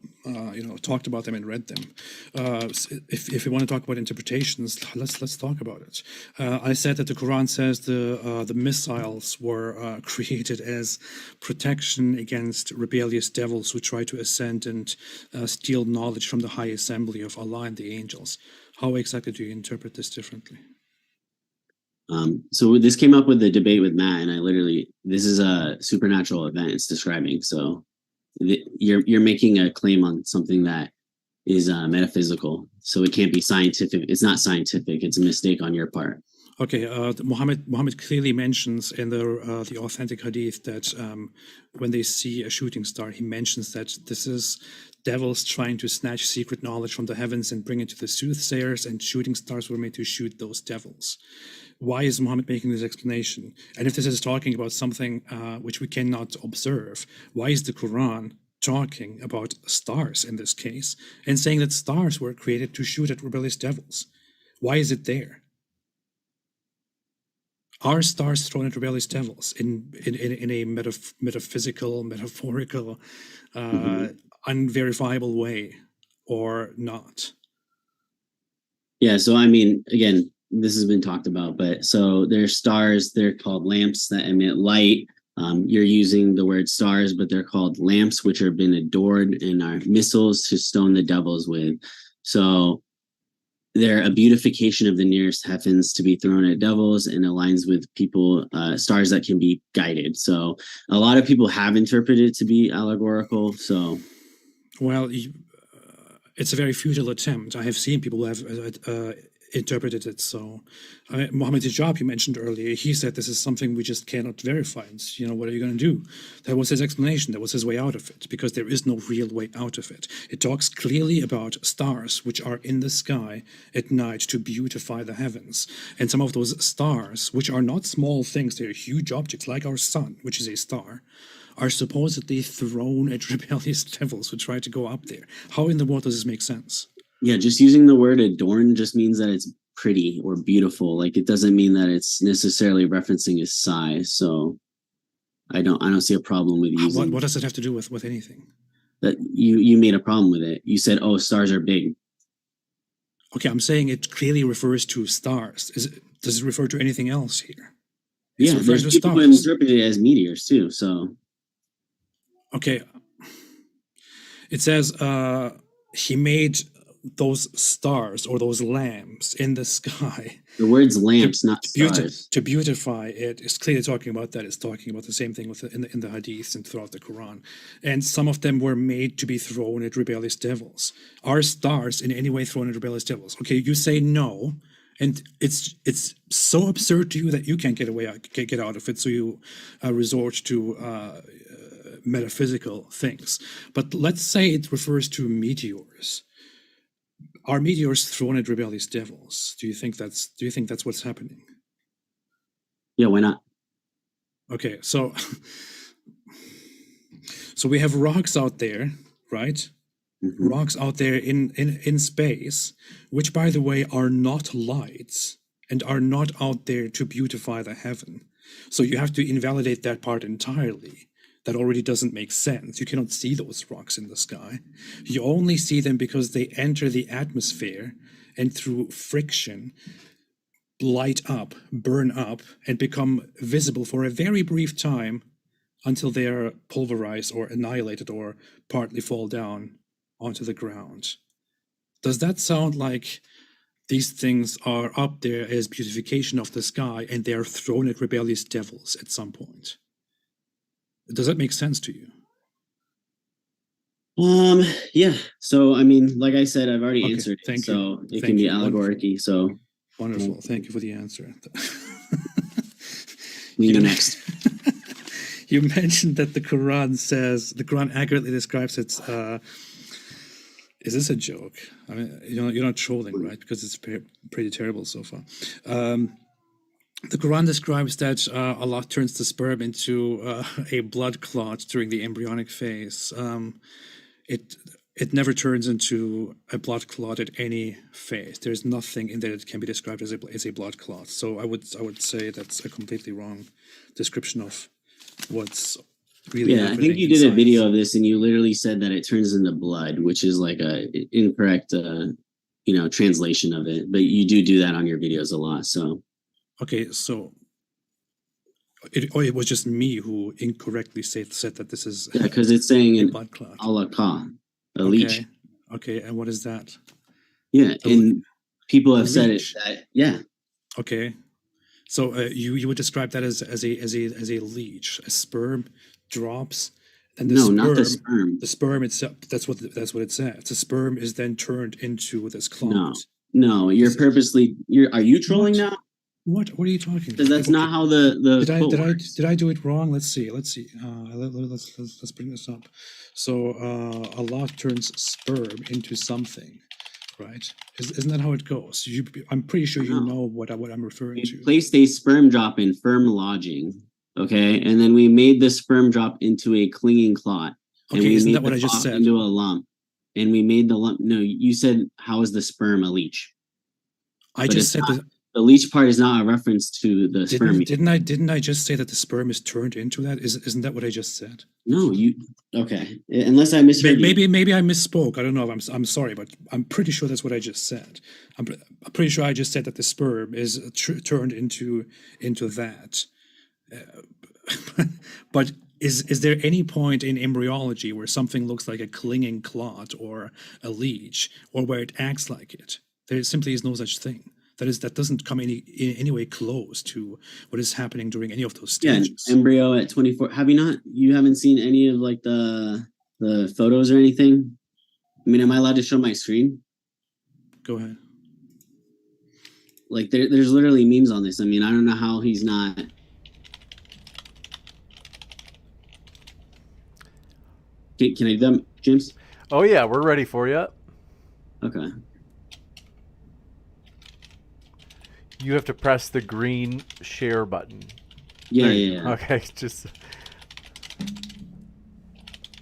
talked about them and read them. If we want to talk about interpretations, let's talk about it. I said that the Quran says the missiles were created as protection against rebellious devils who try to ascend and steal knowledge from the high assembly of Allah and the angels. How exactly do you interpret this differently? So this came up with the debate with Matt, and this is a supernatural event it's describing. So you're making a claim on something that is metaphysical. So it can't be scientific. It's not scientific. It's a mistake on your part. Okay, Muhammad clearly mentions in the authentic hadith that when they see a shooting star, he mentions that this is devils trying to snatch secret knowledge from the heavens and bring it to the soothsayers, and shooting stars were made to shoot those devils. Why is Muhammad making this explanation? And if this is talking about something which we cannot observe, why is the Quran talking about stars in this case and saying that stars were created to shoot at rebellious devils? Why is it there? Are stars thrown at rebellious devils in a metaphysical, metaphorical, unverifiable way, or not? Yeah, so I mean, again, this has been talked about, but so there's stars, they're called lamps that emit light. You're using the word stars, but they're called lamps, which have been adored and are missiles to stone the devils with. So they're a beautification of the nearest heavens to be thrown at devils, and aligns with people, stars that can be guided. So a lot of people have interpreted it to be allegorical. So, well, it's a very futile attempt. I have seen people who have interpreted it so. Mohammed Hijab, you mentioned earlier, he said this is something we just cannot verify. It's, what are you going to do? That was his explanation. That was his way out of it, because there is no real way out of it. It talks clearly about stars which are in the sky at night to beautify the heavens. And some of those stars, which are not small things, they're huge objects like our sun, which is a star, are supposedly thrown at rebellious devils who try to go up there. How in the world does this make sense? Yeah, just using the word adorn just means that it's pretty or beautiful. Like, it doesn't mean that it's necessarily referencing its size. So I don't see a problem with using. What does it have to do with anything? That you made a problem with it. You said, "Oh, stars are big." Okay, I'm saying it clearly refers to stars. Does it refer to anything else here? Yeah, there's people who interpret it as meteors too. So okay, it says he made those stars or those lamps in the sky. The word's lamps, not stars. To beautify it is clearly talking about that. It's talking about the same thing in the hadiths and throughout the Quran. And some of them were made to be thrown at rebellious devils. Are stars in any way thrown at rebellious devils? Okay, you say no, and it's so absurd to you that you can't get out of it. So you resort to metaphysical things. But let's say it refers to meteors. Are meteors thrown at rebellious devils? Do you think that's what's happening? Yeah, why not? Okay, so we have rocks out there, right? Mm-hmm. Rocks out there in space, which, by the way, are not lights and are not out there to beautify the heaven. So you have to invalidate that part entirely. That already doesn't make sense. You cannot see those rocks in the sky. You only see them because they enter the atmosphere and through friction light up, burn up, and become visible for a very brief time until they are pulverized or annihilated or partly fall down onto the ground. Does that sound like these things are up there as beautification of the sky and they are thrown at rebellious devils at some point? Does that make sense to you? Yeah. So, I mean, like I said, I've already answered it. Thank so you. It can be allegorical. So wonderful. Thank you for the answer. We go next. you mentioned that the Quran accurately describes it. Is this a joke? I mean, you're not trolling, right? Because it's pretty terrible so far. The Quran describes that Allah turns the sperm into a blood clot during the embryonic phase. It never turns into a blood clot at any phase. There's nothing in there that can be described as a blood clot. So I would say that's a completely wrong description of what's really Yeah, I happening think you in did a science. video of this, and you literally said that it turns into blood, which is like a incorrect, translation of it. But you do that on your videos a lot. So Okay, so it was just me who incorrectly said that this is yeah, because it's saying a an blood clot. alaka, a leech. Okay, and what is that? Yeah, and people a have said it leech. that yeah. Okay, so you would describe that as a leech, a sperm drops, and No, not the sperm. The sperm itself. That's what it says. The sperm is then turned into this clot. No, you're purposely. Are you trolling What? now? What are you talking about? Because that's not how the quote works. Did I do it wrong? Let's see. Let's bring this up. So Allah turns sperm into something, right? Isn't that how it goes? I'm pretty sure you know what I'm referring to. We placed a sperm drop in firm lodging, okay, and then we made the sperm drop into a clinging clot. And Okay, we isn't made that what the I just clot said? into a lump, and we made the lump. No, you said how is the sperm a leech? I But just it's said not. The leech part is not a reference to the sperm. Didn't I just say that the sperm is turned into that? Isn't that what I just said? No, you okay? Unless I misheard you. Maybe I misspoke. I don't know. I'm sorry, but I'm pretty sure that's what I just said. I'm pretty sure I just said that the sperm is turned into that. But is there any point in embryology where something looks like a clinging clot or a leech, or where it acts like it? There simply is no such thing. That doesn't come in any way close to what is happening during any of those stages. Yeah, embryo at 24. You haven't seen any of like the photos or anything? I mean, am I allowed to show my screen? Go ahead. Like there's literally memes on this. I mean, I don't know how he's not. Can I do that, James? Oh yeah, we're ready for you. Okay. You have to press the green share button. Yeah. Okay, just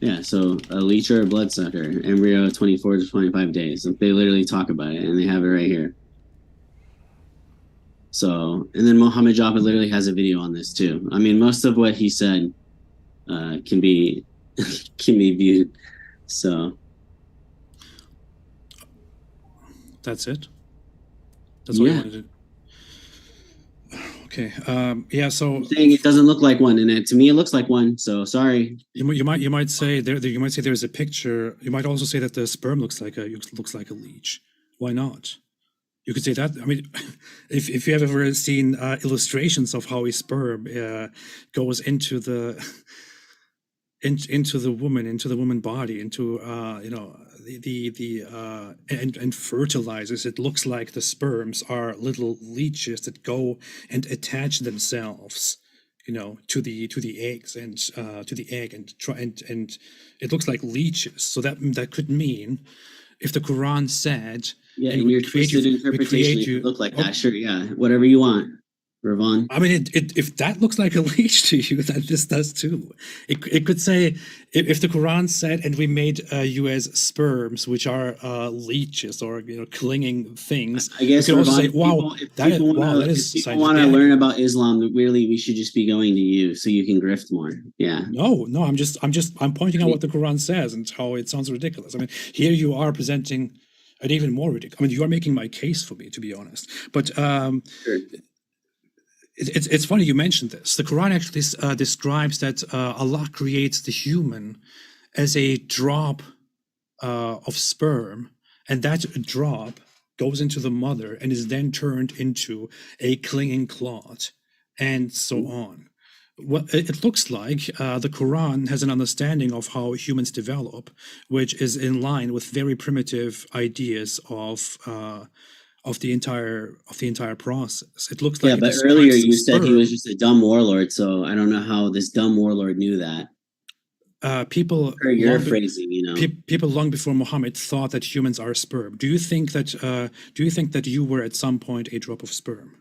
Yeah, so a leech or a bloodsucker, embryo 24 to 25 days. Like, they literally talk about it, and they have it right here. So, and then Mohammed Jaffa literally has a video on this too. I mean, most of what he said can be viewed. So that's it. That's what you wanted to. Okay. Yeah. So I'm saying it doesn't look like one, and to me it looks like one. So sorry. You might say there's a picture. You might also say that the sperm looks like a leech. Why not? You could say that. I mean, if you have ever seen illustrations of how a sperm goes into the woman body, into and fertilizes, it looks like the sperms are little leeches that go and attach themselves, to the eggs and to the egg and it looks like leeches. So that could mean, if the Quran said, yeah, in your twisted interpretation, it could look like that. Sure, yeah, whatever you want, Ravon. I mean, if that looks like a leech to you, then this does too. It could say, if the Quran said, and we made you as sperms, which are leeches or clinging things. I guess you could also say, if people want to learn about Islam, really, we should just be going to you so you can grift more. Yeah. No, I'm pointing out what the Quran says and how it sounds ridiculous. I mean, here you are presenting an even more ridiculous. I mean, you are making my case for me, to be honest. But sure. It's funny you mentioned this. The Quran actually describes that Allah creates the human as a drop of sperm, and that drop goes into the mother and is then turned into a clinging clot, and so on. Well, it looks like the Quran has an understanding of how humans develop, which is in line with very primitive ideas of of the entire process. It looks Yeah, like it but describes earlier the you said he was sperm. just a dumb warlord, so I don't know how this dumb warlord knew that. People Per your phrasing, people long before Muhammad thought that humans are sperm. Do you think that you were at some point a drop of sperm?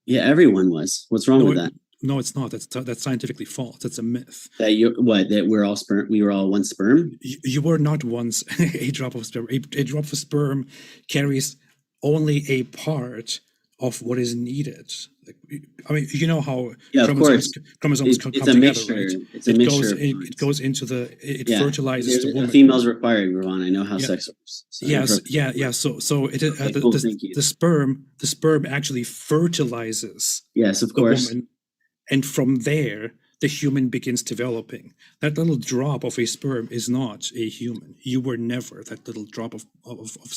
Yeah, everyone was. What's wrong with No, that? no, it's not. That's scientifically false. That's a myth. That that we're all sperm? We were all one sperm? You were not once a drop of sperm. A drop of sperm carries only a part of what is needed. I mean, you know how Yeah, of course. chromosomes come It's a together, mixture. right? It's a mixture. It goes into it Yeah, fertilizes the a woman. female's required, Ravon. I know how Yeah. sex works. So Yes, yeah. So it Okay, cool, thank you. the sperm actually fertilizes Yes, of the course. woman, and from there the human begins developing. That little drop of a sperm is not a human. You were never that little drop of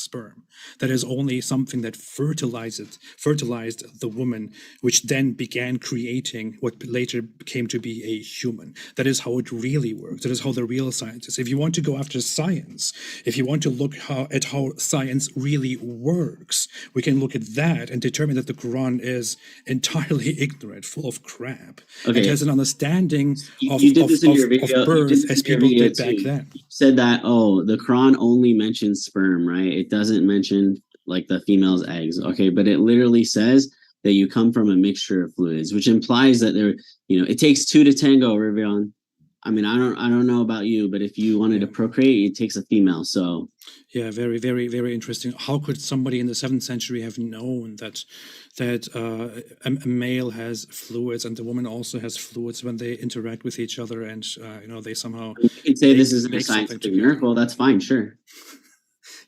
sperm. That is only something that fertilized the woman, which then began creating what later came to be a human. That is how it really works. That is how the real science is. If you want to go after science, if you want to look at how science really works, we can look at that and determine that the Quran is entirely ignorant, full of crap. Okay. It has an understanding of you did this in your video. birth as people did back then. You said that, the Quran only mentions sperm, right? It doesn't mention like the female's eggs. Okay, but it literally says that you come from a mixture of fluids, which implies that it takes two to tango, Rivion. I mean, I don't know about you, but if you wanted to procreate, it takes a female. So yeah, very, very, very interesting. How could somebody in the 7th century have known that a male has fluids and the woman also has fluids when they interact with each other, and they somehow you could say this is a scientific miracle. That's fine, sure.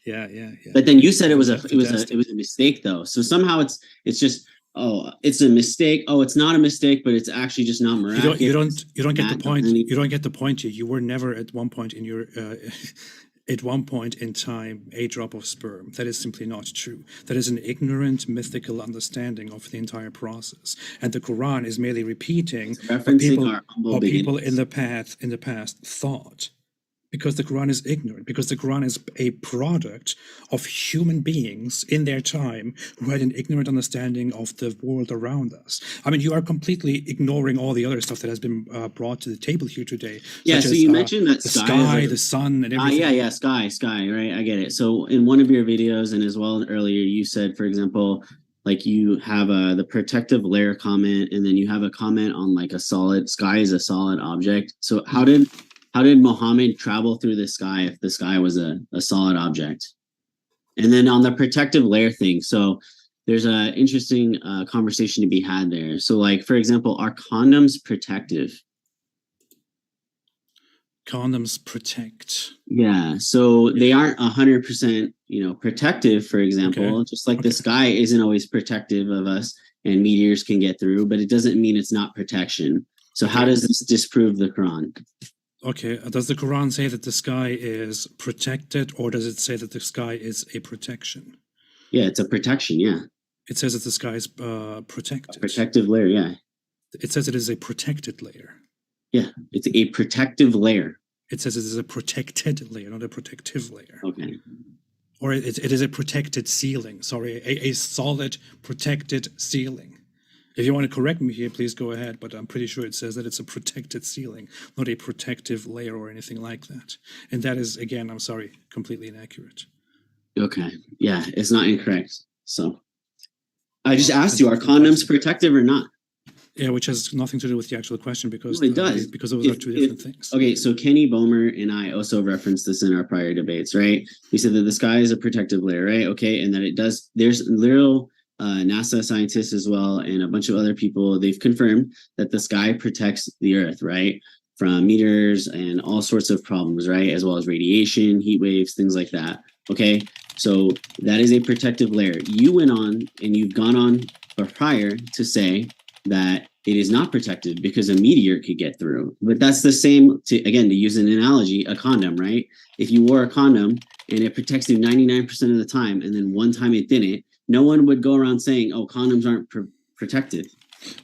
Yeah. But then you said it was a mistake though. So somehow it's just it's a mistake. Oh, it's not a mistake, but it's actually just not miraculous. You don't get the point. You don't get the point here. You were never at one point in your at one point in time a drop of sperm. That is simply not true. That is an ignorant, mythical understanding of the entire process. And the Quran is merely repeating what people in the past thought. Because the Quran is ignorant, because the Quran is a product of human beings in their time who had an ignorant understanding of the world around us. I mean, you are completely ignoring all the other stuff that has been brought to the table here today. Yeah, so you mentioned that the sky, the sun, and everything. Yeah, sky, right? I get it. So in one of your videos, and as well earlier, you said, for example, like you have the protective layer comment, and then you have a comment on like sky is a solid object. So how did Muhammad travel through the sky if the sky was a solid object? And then on the protective layer thing, so there's an interesting conversation to be had there. So like, for example, are condoms protective? Condoms protect. Yeah, so they aren't 100%, protective, for example, just like the sky isn't always protective of us and meteors can get through, but it doesn't mean it's not protection. So how does this disprove the Quran? Okay, does the Quran say that the sky is protected, or does it say that the sky is a protection? Yeah, it's a protection, yeah. It says that the sky is protected. A protective layer, yeah. It says it is a protected layer. Yeah, it's a protective layer. It says it is a protected layer, not a protective layer. Okay. Or it is a protected ceiling. Sorry, a solid protected ceiling. If you want to correct me here, please go ahead, but I'm pretty sure it says that it's a protected ceiling, not a protective layer or anything like that. And that is, again, I'm sorry, completely inaccurate. Okay. Yeah, it's not incorrect. So I just asked you, are condoms protective or not? Yeah, which has nothing to do with the actual question because it does. Because those are two different things. Okay, so Kenny Bomer and I also referenced this in our prior debates, right? We said that the sky is a protective layer, right? Okay, and that it does, there's literal NASA scientists as well, and a bunch of other people, they've confirmed that the sky protects the earth, right? From meteors and all sorts of problems, right? As well as radiation, heat waves, things like that. Okay, so that is a protective layer. You went on and you've gone on prior to say that it is not protected because a meteor could get through. But that's the same, to use an analogy, a condom, right? If you wore a condom and it protects you 99% of the time, and then one time it didn't, no one would go around saying, oh, condoms aren't protected.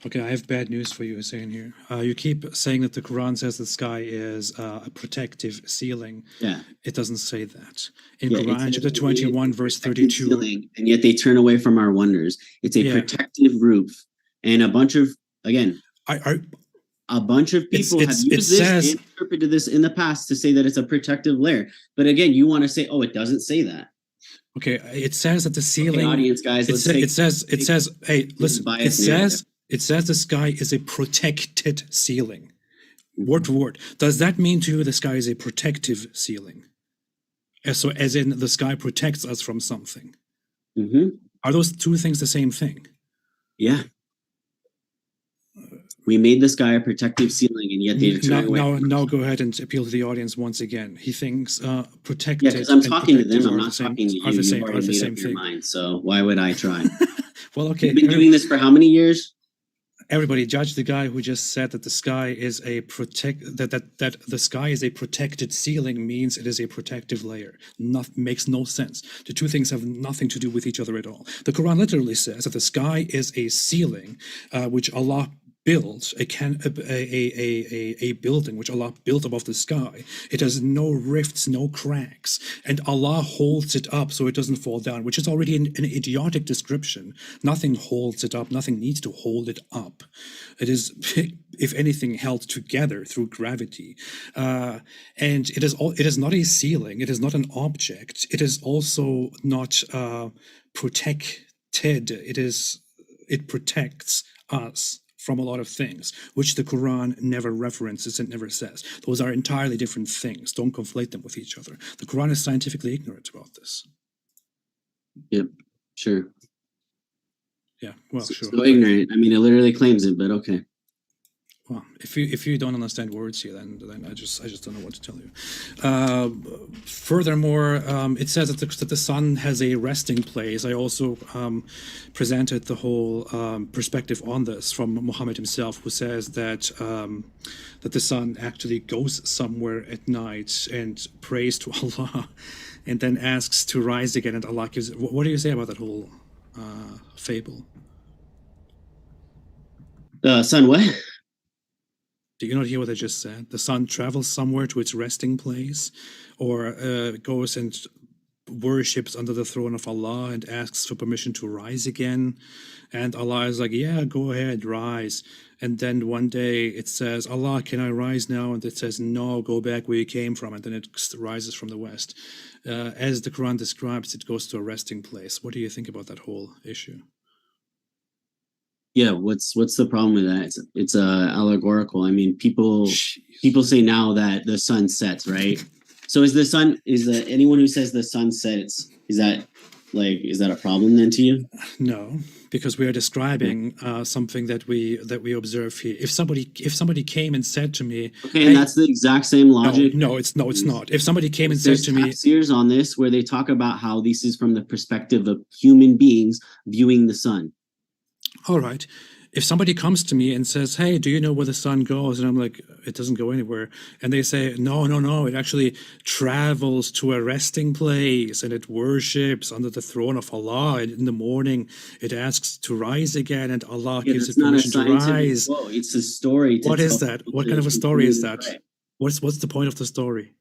Okay, I have bad news for you, Hussein, here. You keep saying that the Quran says the sky is a protective ceiling. Yeah. It doesn't say that. In Yeah, it Quran, says chapter it is 21, a verse protective 32. ceiling, and yet they turn away from our wonders. It's a Yeah. protective roof, and a bunch of, again, a bunch of people have used this and interpreted this in the past to say that it's a protective layer. But again, you want to say, oh, it doesn't say that. Okay, it says that the ceiling. Okay, audience, guys, it says. Hey, listen. It says the sky is a protected ceiling. Word for word. Does that mean to you the sky is a protective ceiling? So, as in the sky protects us from something. Are those two things the same thing? Yeah. We made the sky a protective ceiling, and yet they're turning away. Now go ahead and appeal to the audience once again. He thinks protected. Yeah, because I'm talking to them. I'm not talking to you. You've already made up your mind, so why would I try? Well, okay. You've been doing this for how many years? Everybody, judge the guy who just said that the sky is a that the sky is a protected ceiling means it is a protective layer. Makes no sense. The two things have nothing to do with each other at all. The Quran literally says that the sky is a ceiling, which Allah built a building which Allah built above the sky. It has no rifts, no cracks, and Allah holds it up so it doesn't fall down, which is already an idiotic description. Nothing holds it up. Nothing needs to hold it up. It is, if anything, held together through gravity. And it is not a ceiling. It is not an object. It is also not protected. It protects us from a lot of things, which the Quran never references and never says. Those are entirely different things. Don't conflate them with each other. The Quran is scientifically ignorant about this. Yep, sure. Yeah, well, sure. So ignorant. I mean, it literally claims it, but okay. Well, if you don't understand words here, then I just don't know what to tell you. Furthermore, it says that the sun has a resting place. I also presented the whole perspective on this from Muhammad himself, who says that that the sun actually goes somewhere at night and prays to Allah, and then asks to rise again, and Allah gives. What do you say about that whole fable? The sun what? Do you not hear what I just said? The sun travels somewhere to its resting place, or goes and worships under the throne of Allah and asks for permission to rise again. And Allah is like, yeah, go ahead, rise. And then one day it says, Allah, can I rise now? And it says, no, go back where you came from. And then it rises from the west. As the Quran describes, it goes to a resting place. What do you think about that whole issue? Yeah, what's the problem with that? It's allegorical. I mean, people say now that the sun sets, right? So anyone who says the sun sets, is that a problem then to you? No, because we are describing something that we observe here. If somebody came and said to me, okay, and that's the exact same logic. No, it's not. If somebody came and said to me, there's on this where they talk about how this is from the perspective of human beings viewing the sun. All right. If somebody comes to me and says, hey, do you know where the sun goes? And I'm like, it doesn't go anywhere. And they say, no, it actually travels to a resting place and it worships under the throne of Allah. And in the morning, it asks to rise again and Allah gives it permission to rise. Quote. It's a story. What is that? What kind of a story is that? Right. What's the point of the story?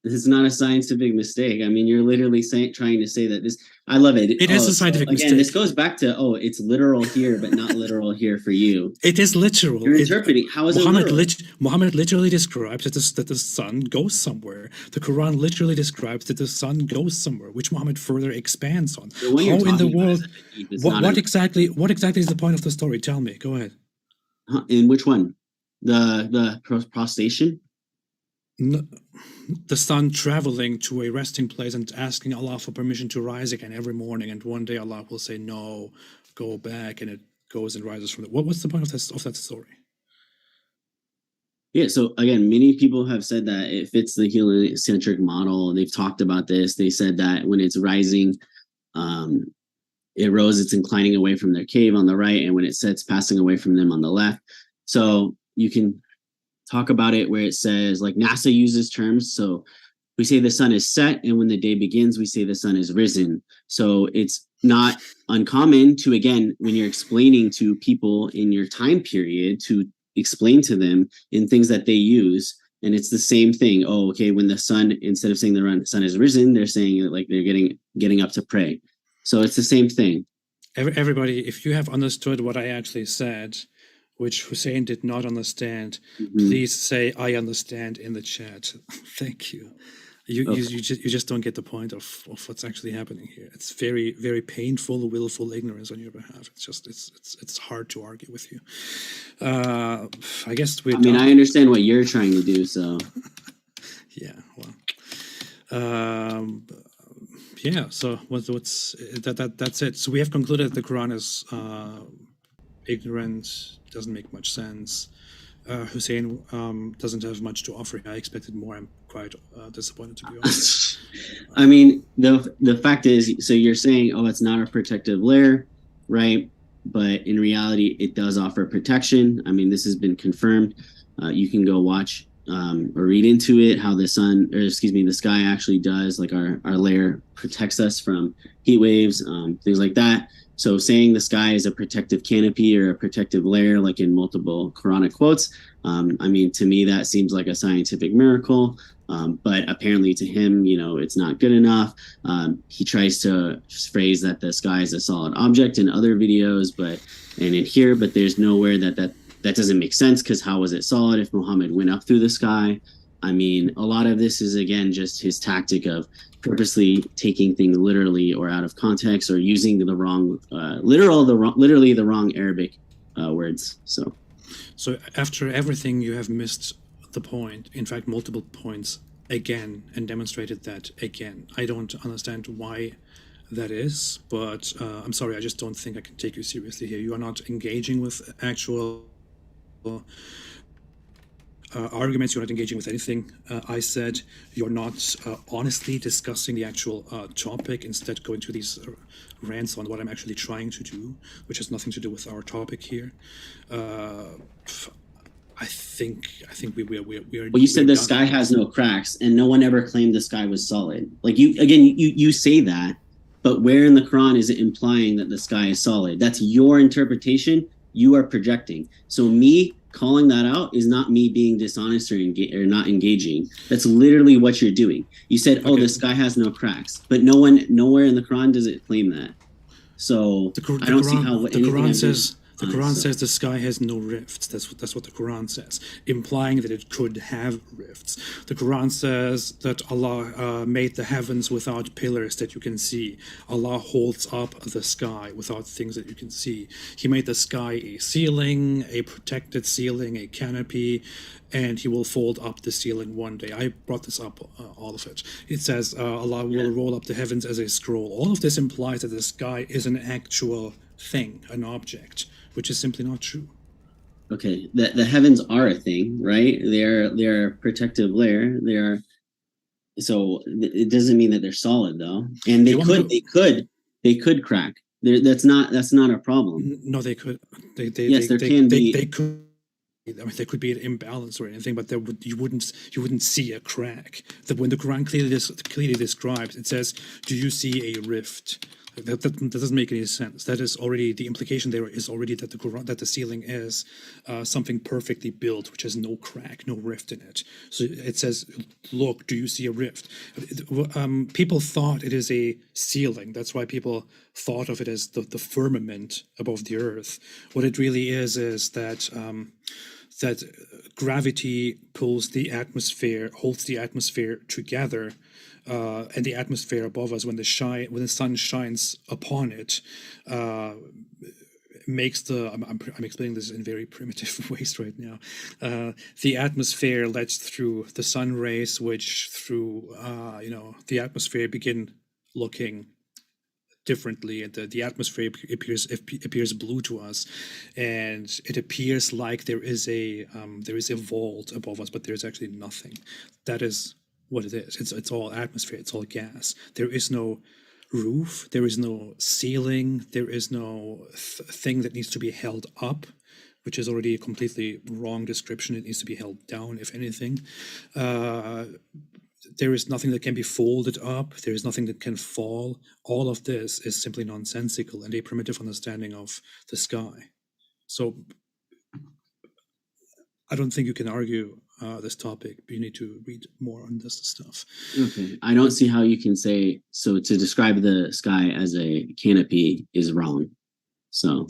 It's not a scientific mistake. I mean, you're literally trying to say that this. I love it. It is a scientific mistake. Again, this goes back to it's literal here, but not literal here for you. It is literal. You're interpreting. How is Muhammad it literal? Muhammad literally describes that the sun goes somewhere. The Quran literally describes that the sun goes somewhere, which Muhammad further expands on. How in the world? What exactly is the point of the story? Tell me. Go ahead. In which one? The prostration? No, the sun traveling to a resting place and asking Allah for permission to rise again every morning, and one day Allah will say, no, go back, and it goes and rises from it. What's the point of that story? Yeah, so again, many people have said that it fits the heliocentric model. They've talked about this. They said that when it's rising, it rose, it's inclining away from their cave on the right, and when it sets, passing away from them on the left. So you can talk about it where it says, like NASA uses terms. So we say the sun is set, and when the day begins, we say the sun is risen. So it's not uncommon to, again, when you're explaining to people in your time period, to explain to them in things that they use. And it's the same thing. Oh, okay, when the sun, instead of saying the sun is risen, they're saying it like they're getting up to pray. So it's the same thing. Everybody, if you have understood what I actually said, which Hussein did not understand, please say I understand in the chat. Thank you. You just don't get the point of what's actually happening here. It's very, very painful, willful ignorance on your behalf. It's just it's hard to argue with you. I guess I understand what you're trying to do, so yeah, well, yeah. So what's that's it. So we have concluded that the Quran is ignorant, doesn't make much sense. Hussein doesn't have much to offer. I expected more. I'm quite disappointed, to be honest. I mean, the fact is, so you're saying, oh, it's not a protective layer, right? But in reality, it does offer protection. I mean, this has been confirmed. You can go watch or read into it how the sky actually does, like our layer protects us from heat waves, things like that. So saying the sky is a protective canopy or a protective layer, like in multiple Quranic quotes, I mean, to me, that seems like a scientific miracle. But apparently to him, it's not good enough. He tries to phrase that the sky is a solid object in other videos, and in here, but there's nowhere that doesn't make sense, because how was it solid if Muhammad went up through the sky? I mean, a lot of this is, again, just his tactic of purposely taking things literally or out of context, or using the wrong, literally the wrong Arabic words. So after everything, you have missed the point, in fact, multiple points again, and demonstrated that again. I don't understand why that is, but I'm sorry, I just don't think I can take you seriously here. You are not engaging with actual arguments. You're not engaging with anything I said. You're not honestly discussing the actual topic, instead going to these rants on what I'm actually trying to do, which has nothing to do with our topic here. I think we are. Well, you said the sky has no cracks, and no one ever claimed the sky was solid. Like you say that, but where in the Quran is it implying that the sky is solid? That's your interpretation. You are projecting. So me calling that out is not me being dishonest or not engaging. That's literally what you're doing. You said, "Oh, the sky has no cracks," but nowhere in the Quran does it claim that. So I don't see how the Quran says. The Quran says the sky has no rifts. That's what the Quran says, implying that it could have rifts. The Quran says that Allah made the heavens without pillars that you can see. Allah holds up the sky without things that you can see. He made the sky a ceiling, a protected ceiling, a canopy, and He will fold up the ceiling one day. I brought this up, all of it. It says Allah will roll up the heavens as a scroll. All of this implies that the sky is an actual thing, an object, which is simply not true. Okay, the heavens are a thing, right? They're a protective layer. So it doesn't mean that they're solid, though. And they could crack. That's not a problem. No, they could. They could. I mean, there could be an imbalance or anything, but you wouldn't see a crack. When the Quran clearly describes, it says, "Do you see a rift?" That doesn't make any sense. That is already, the implication there is already that the ceiling is something perfectly built, which has no crack, no rift in it. So it says, "Look, do you see a rift?" People thought it is a ceiling. That's why people thought of it as the firmament above the earth. What it really is that gravity pulls the atmosphere, holds the atmosphere together. And the atmosphere above us, when the sun shines upon it, makes I'm explaining this in very primitive ways right now. The atmosphere lets through the sun rays, which through the atmosphere begin looking differently, and the atmosphere appears blue to us, and it appears like there is a vault above us, but there's actually nothing. That is what it is. It's all atmosphere. It's all gas. There is no roof. There is no ceiling. There is no thing that needs to be held up, which is already a completely wrong description. It needs to be held down, if anything. there is nothing that can be folded up. There is nothing that can fall. All of this is simply nonsensical and a primitive understanding of the sky. So I don't think you can argue this topic. You need to read more on this stuff. Okay, I don't see how you can say so. To describe the sky as a canopy is wrong. So,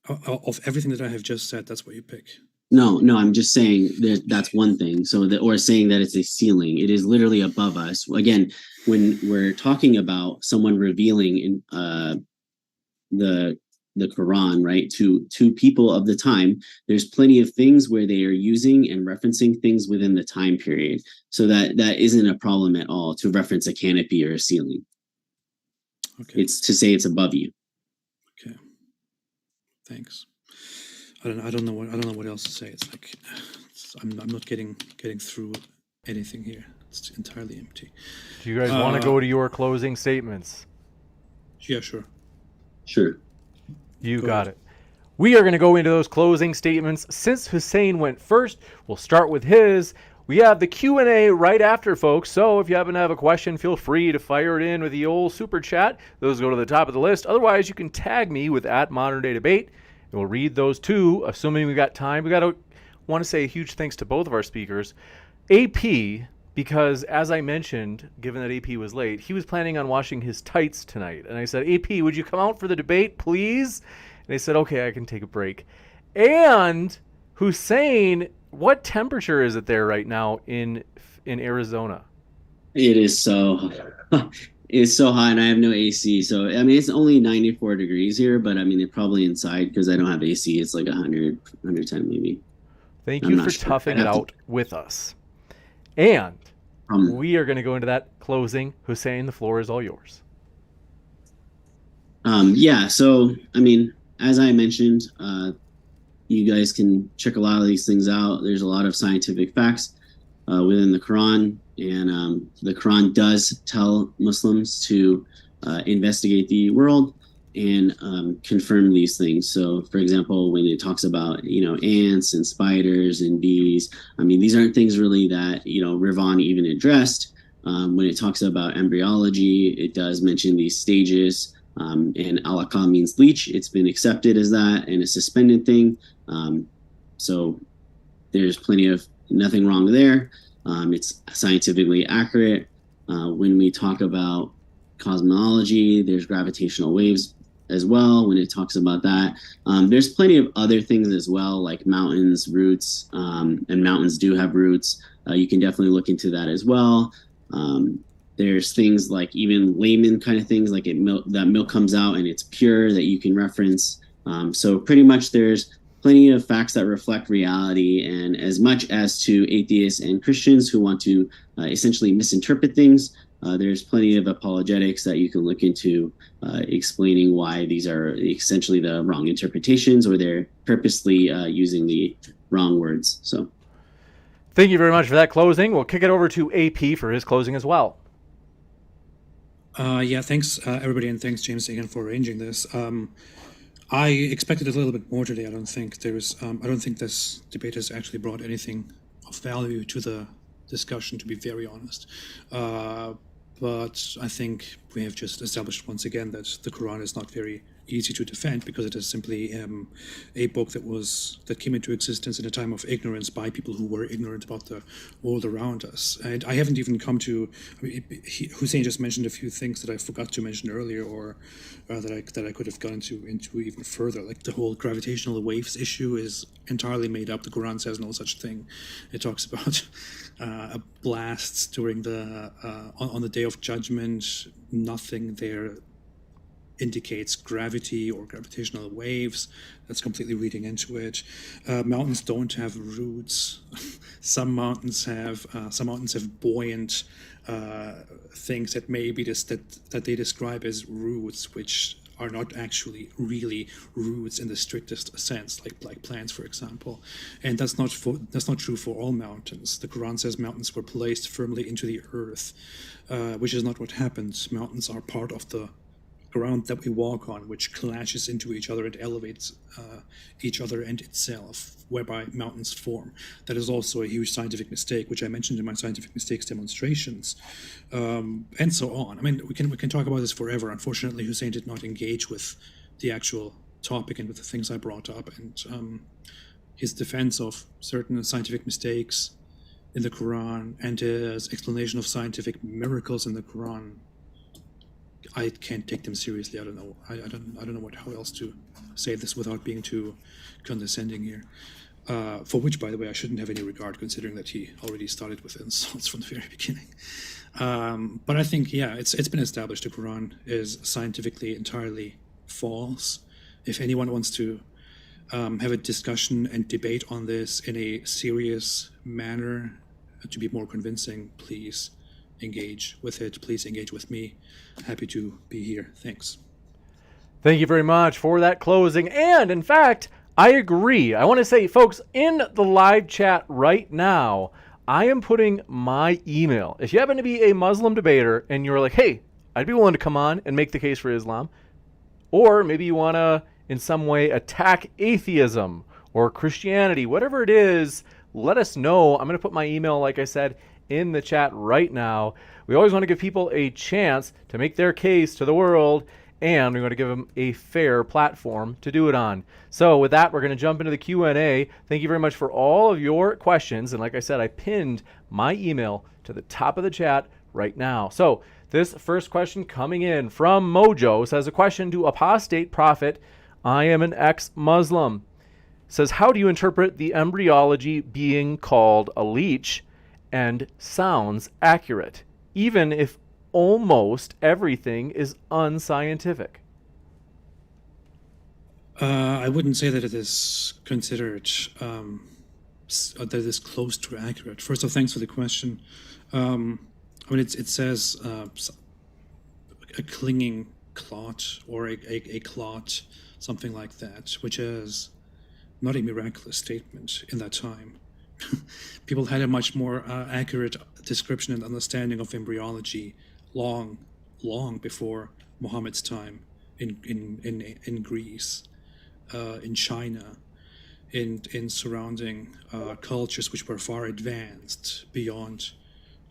Of everything that I have just said, that's what you pick. no, I'm just saying that's one thing. So that, or saying that it's a ceiling, it is literally above us. Again, when we're talking about someone revealing in the Quran, right, to people of the time, there's plenty of things where they are using and referencing things within the time period. So that isn't a problem at all to reference a canopy or a ceiling. Okay. It's to say it's above you. Okay. Thanks. I don't know what else to say. It's like I'm not getting through anything here. It's entirely empty. Do you guys want to go to your closing statements? Yeah, sure. Sure. You Go got ahead. it. We are going to go into those closing statements. Since Hussein went first, we'll start with his. We have the Q&A right after, folks. So if you happen to have a question, feel free to fire it in with the old super chat. Those go to the top of the list. Otherwise, you can tag me with @ModernDayDebate, and we'll read those too, assuming we got time. We want to say a huge thanks to both of our speakers. AP, because as I mentioned, given that AP was late, he was planning on washing his tights tonight. And I said, AP, would you come out for the debate, please? And they said, okay, I can take a break. And Hussein, what temperature is it there right now in Arizona? It is so it's so hot, and I have no AC. So I mean, it's only 94 degrees here, but I mean, it's probably inside because I don't have AC. It's like 100, 110 maybe. Thank I'm you not for sure. toughing I'd it have to- out with us. And we are going to go into that closing. Hussein, the floor is all yours. Yeah. So I mean, as I mentioned, you guys can check a lot of these things out. There's a lot of scientific facts within the Quran, and the Quran does tell Muslims to investigate the world and confirm these things. So, for example, when it talks about ants and spiders and bees, I mean, these aren't things really that Ravon even addressed. When it talks about embryology, it does mention these stages. And alaka means leech. It's been accepted as that and a suspended thing. So there's plenty of nothing wrong there. It's scientifically accurate. When we talk about cosmology, there's gravitational waves as well. When it talks about that, there's plenty of other things as well, like mountains, roots, and mountains do have roots. You can definitely look into that as well. There's things like even layman kind of things, like that milk comes out and it's pure, that you can reference. So pretty much there's plenty of facts that reflect reality. And as much as to atheists and Christians who want to essentially misinterpret things, there's plenty of apologetics that you can look into explaining why these are essentially the wrong interpretations, or they're purposely using the wrong words. So Thank you very much for that closing. We'll kick it over to AP for his closing as well. Yeah, thanks everybody, and thanks James again for arranging this. I expected a little bit more today. I don't think this debate has actually brought anything of value to the discussion, to be very honest. But I think we have just established once again that the Quran is not very easy to defend, because it is simply a book that came into existence in a time of ignorance by people who were ignorant about the world around us. And I haven't even come to. Hussein just mentioned a few things that I forgot to mention earlier, or that I could have gone into even further. Like the whole gravitational waves issue is entirely made up. The Quran says no such thing. It talks about a blast during on the day of judgment. Nothing there indicates gravity or gravitational waves. That's completely reading into it. Mountains don't have roots. Some mountains have buoyant things that maybe that they describe as roots, which are not actually really roots in the strictest sense, like plants, for example. And that's not true for all mountains. The Quran says mountains were placed firmly into the earth, which is not what happens. Mountains are part of the ground that we walk on, which clashes into each other and elevates each other and itself, whereby mountains form. That is also a huge scientific mistake, which I mentioned in my scientific mistakes demonstrations, and so on. I mean, we can talk about this forever. Unfortunately, Hussein did not engage with the actual topic and with the things I brought up, and his defense of certain scientific mistakes in the Quran and his explanation of scientific miracles in the Quran, I can't take them seriously. I don't know. I don't know how else to say this without being too condescending here. For which, by the way, I shouldn't have any regard, considering that he already started with insults from the very beginning. But I think, yeah, it's been established the Quran is scientifically entirely false. If anyone wants to have a discussion and debate on this in a serious manner to be more convincing, please engage with it. Please engage with me. Happy to be here. Thanks. Thank you very much for that closing. And in fact, I agree. I want to say, folks, in the live chat right now, I am putting my email. If you happen to be a Muslim debater and you're like, hey, I'd be willing to come on and make the case for Islam, or maybe you want to in some way attack atheism or Christianity, whatever it is, let us know. I'm going to put my email, like I said, in the chat right now. We always want to give people a chance to make their case to the world, and we want to give them a fair platform to do it on. So with that, we're going to jump into the Q&A. Thank you very much for all of your questions. And like I said, I pinned my email to the top of the chat right now. So this first question coming in from Mojo says, a question to Apostate Prophet. I am an ex-Muslim. Says, how do you interpret the embryology being called a leech and sounds accurate, even if almost everything is unscientific? I wouldn't say that it is considered that it is close to accurate. First of all, thanks for the question. I mean, it says a clinging clot or a clot, something like that, which is not a miraculous statement in that time. People had a much more accurate description and understanding of embryology long before Muhammad's time in Greece, in China, in surrounding cultures which were far advanced beyond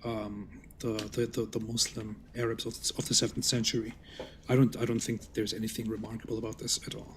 the Muslim Arabs of the 7th century. I don't think there's anything remarkable about this at all.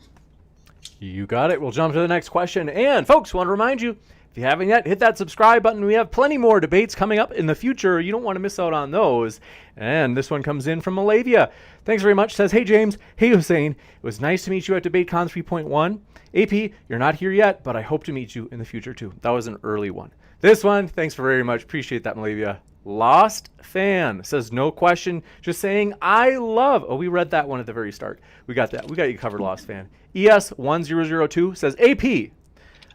You got it. We'll jump to the next question. And folks, want to remind you, if you haven't yet, hit that subscribe button. We have plenty more debates coming up in the future. You don't want to miss out on those. And this one comes in from Malavia. Thanks very much. Says, hey, James. Hey, Hussein. It was nice to meet you at DebateCon 3.1. AP, you're not here yet, but I hope to meet you in the future, too. That was an early one. This one, thanks very much. Appreciate that, Malavia. Lost Fan says, no question, just saying I love. Oh, we read that one at the very start. We got that. We got you covered, Lost Fan. ES1002 says, AP,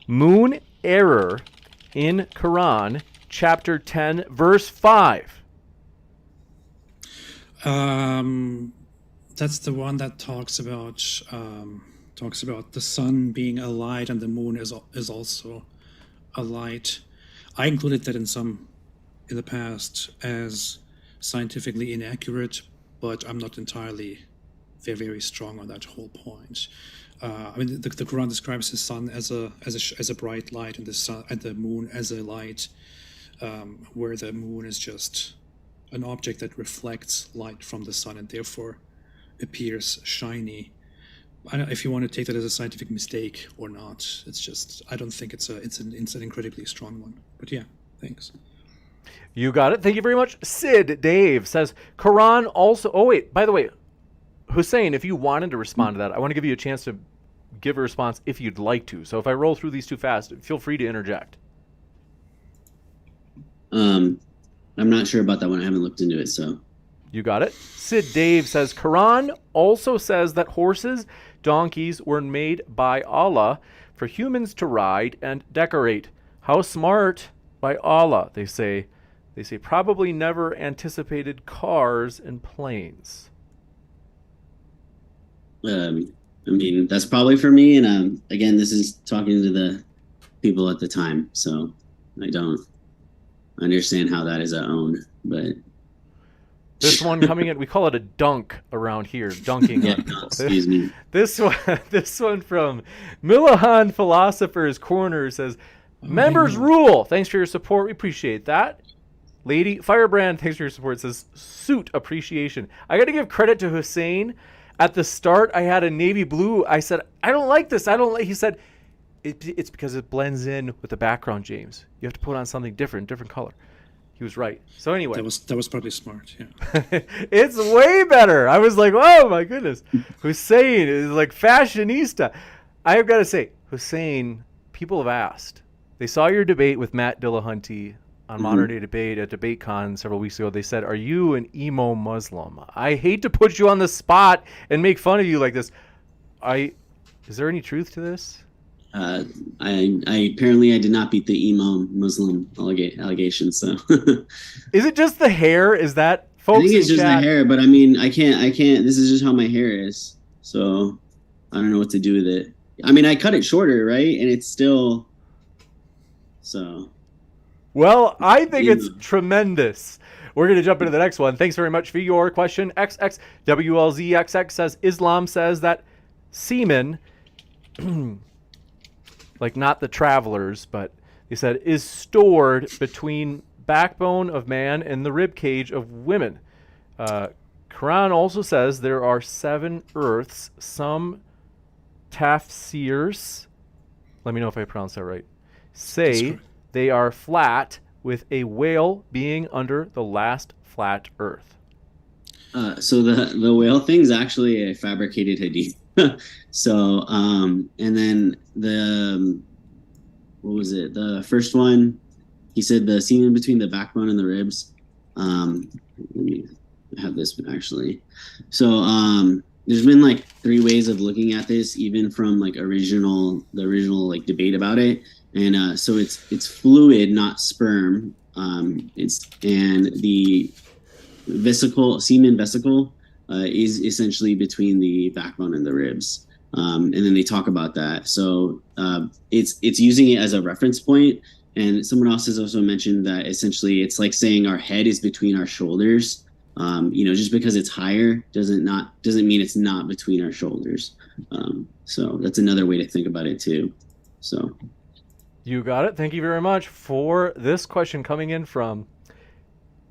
moon error in Quran, chapter 10, verse 5. That's the one that talks about the sun being a light and the moon is also a light. I included that in the past as scientifically inaccurate, but I'm not entirely very, very strong on that whole point. I mean, the Quran describes the sun as a bright light and the moon as a light, where the moon is just an object that reflects light from the sun and therefore appears shiny. I don't know if you want to take that as a scientific mistake or not. It's just, I don't think it's an incredibly strong one. But yeah, thanks. You got it. Thank you very much. Sid Dave says, Quran also... Oh, wait. By the way, Hussein, if you wanted to respond to that, I want to give you a chance to give a response if you'd like to. So if I roll through these too fast, feel free to interject. I'm not sure about that one. I haven't looked into it, so... You got it. Sid Dave says, Quran also says that horses, donkeys were made by Allah for humans to ride and decorate. How smart by Allah, they say. They say probably never anticipated cars and planes. I mean, that's probably for me. And again, this is talking to the people at the time, so I don't understand how that is owned. But This one coming in, we call it a dunk around here, dunking. Yeah, on no, people. excuse me. This one from Milahan Philosopher's Corner says, "Members hey, rule. Thanks for your support. We appreciate that." Lady Firebrand, thanks for your support. Says, "Suit appreciation." I got to give credit to Hussein. At the start, I had a navy blue. I said, "I don't like this. I don't like." He said, "It's because it blends in with the background, James. You have to put on something different color." He was right. So anyway, that was probably smart. Yeah. it's way better. I was like, oh my goodness. Hussein is like fashionista. I have got to say, Hussein, people have asked. They saw your debate with Matt Dillahunty on Modern Day Debate at DebateCon several weeks ago. They said, "Are you an emo Muslim?" I hate to put you on the spot and make fun of you like this. Is there any truth to this? I apparently I did not beat the emo Muslim allegation. So Is it just the hair? Is that folks? I think it's in just chat, the hair, but I mean, I can't. This is just how my hair is. So I don't know what to do with it. I mean, I cut it shorter, right? And it's still so. Well, I think it's tremendous. We're going to jump into the next one. Thanks very much for your question. XXWLZXX says, Islam says that semen, like not the travelers, but they said, is stored between backbone of man and the rib cage of women. Quran also says there are 7 earths. Some tafsirs, let me know if I pronounce that right, say they are flat, with a whale being under the last flat earth. So the whale thing's actually a fabricated hadith. So and then what was it? The first one, he said the semen between the backbone and the ribs. Let me have this actually. So there's been like 3 ways of looking at this, even from like the original like debate about it. And so it's fluid, not sperm. It's and the semen vesicle is essentially between the backbone and the ribs. And then they talk about that. So it's using it as a reference point. And someone else has also mentioned that essentially it's like saying our head is between our shoulders. Just because it's higher doesn't mean it's not between our shoulders. So that's another way to think about it too. So. You got it. Thank you very much for this question coming in from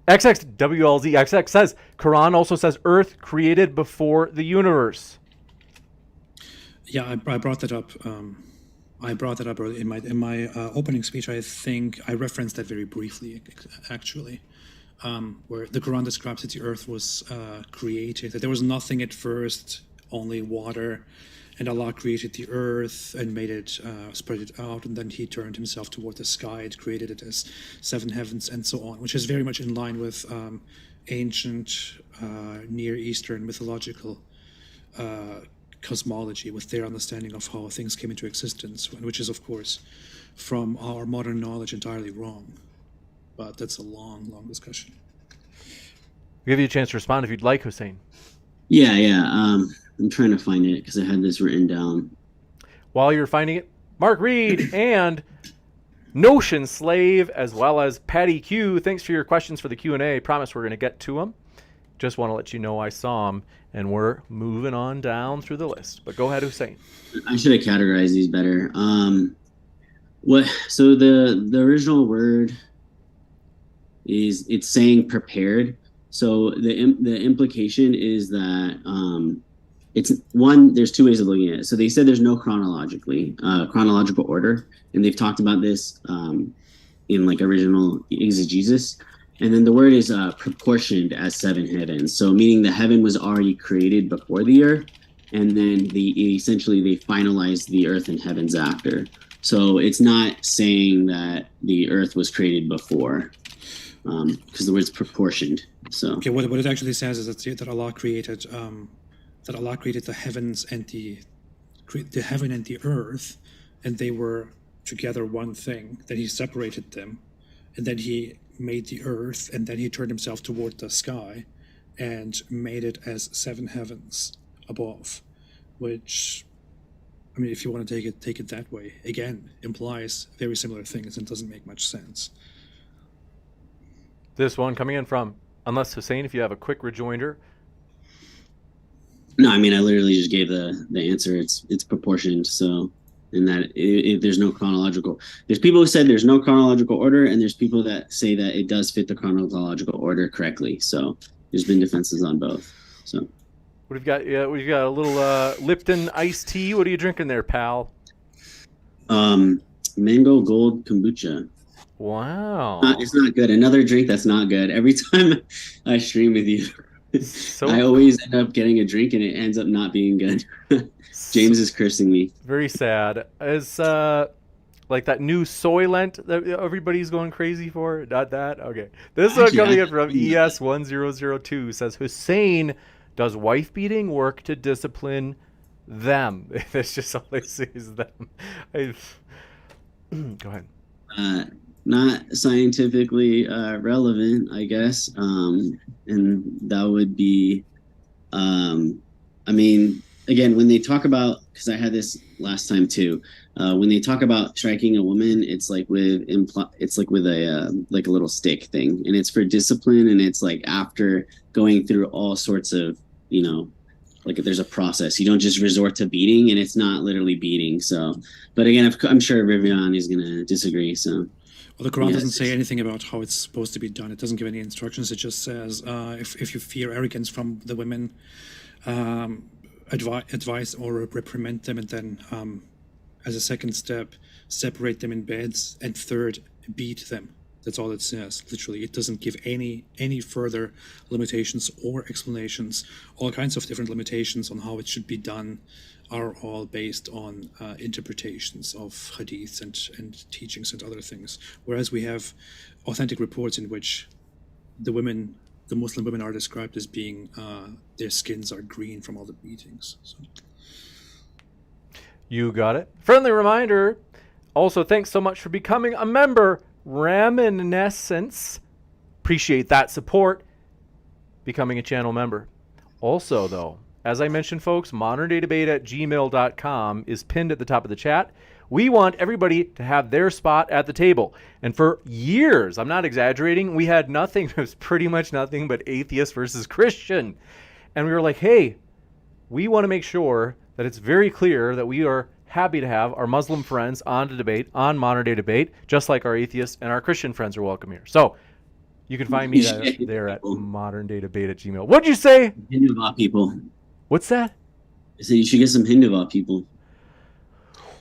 XXWLZXX says, Quran also says Earth created before the universe. Yeah, I brought that up. I brought that up in my opening speech. I think I referenced that very briefly, actually, where the Quran describes that the Earth was created, that there was nothing at first, only water. And Allah created the earth and made it, spread it out, and then He turned Himself toward the sky and created it as 7 heavens and so on, which is very much in line with ancient Near Eastern mythological cosmology, with their understanding of how things came into existence, which is, of course, from our modern knowledge entirely wrong. But that's a long, long discussion. I'll give you a chance to respond if you'd like, Hussein. Yeah. I'm trying to find it because I had this written down. While you're finding it, Mark Reed and Notion Slave, as well as Patty Q, thanks for your questions for the Q&A. Promise we're going to get to them. Just want to let you know I saw them, and we're moving on down through the list. But go ahead, Hussein. I should have categorized these better. So the original word it's saying prepared. So the implication is that it's one. There's 2 ways of looking at it. So they said there's no chronological order, and they've talked about this in like original exegesis. And then the word is proportioned as 7 heavens. So meaning the heaven was already created before the earth, and then essentially they finalized the earth and heavens after. So it's not saying that the earth was created before, because the word's proportioned. So okay, what it actually says is that Allah created the heavens and the heaven and the earth, and they were together one thing. Then He separated them, and then He made the earth, and then He turned Himself toward the sky, and made it as 7 heavens above. Which, I mean, if you want to take it that way, again, implies very similar things and doesn't make much sense. This one coming in from Unless, Hussein, if you have a quick rejoinder. No, I mean, I literally just gave the answer. It's proportioned. So, in that there's no chronological. There's people who said there's no chronological order, and there's people that say that it does fit the chronological order correctly. So, there's been defenses on both. So, What have you got? Yeah, we've got a little Lipton iced tea. What are you drinking there, pal? mango gold kombucha. Wow. It's not good. Another drink that's not good. Every time I stream with you, So I always end up getting a drink and it ends up not being good. James is cursing me. very sad. Is like that new Soylent that everybody's going crazy for? Not that? Okay. This one coming in from ES1002 says Hussein does wife beating work to discipline them. That's just all I see is them. Go ahead. Not scientifically relevant, I guess. And that would be, I mean, again, when they talk about, because I had this last time too, when they talk about striking a woman, it's like with a like a little stick thing, and it's for discipline, and it's like after going through all sorts of, like there's a process. You don't just resort to beating, and it's not literally beating. So, but again, I'm sure Vivian is gonna disagree. So. Well, the Quran doesn't say anything about how it's supposed to be done. It doesn't give any instructions. It just says if you fear arrogance from the women, advise or reprimand them, and then as a second step, separate them in beds, and third, beat them. That's all it says. Literally, it doesn't give any further limitations or explanations. All kinds of different limitations on how it should be done are all based on interpretations of hadiths and teachings and other things. Whereas we have authentic reports in which the Muslim women are described as being, their skins are green from all the beatings. So. You got it. Friendly reminder. Also, thanks so much for becoming a member. Reminiscence. Appreciate that support. Becoming a channel member. Also, though, as I mentioned, folks, moderndaydebate@gmail.com is pinned at the top of the chat. We want everybody to have their spot at the table. And for years, I'm not exaggerating, we had nothing, it was pretty much nothing but atheist versus Christian. And we were like, hey, we want to make sure that it's very clear that we are happy to have our Muslim friends on to debate, on Modern Day Debate, just like our atheist and our Christian friends are welcome here. So you can find me there at moderndaydebate@gmail. What'd you say? Hindu people. What's that? I said you should get some Hindu people.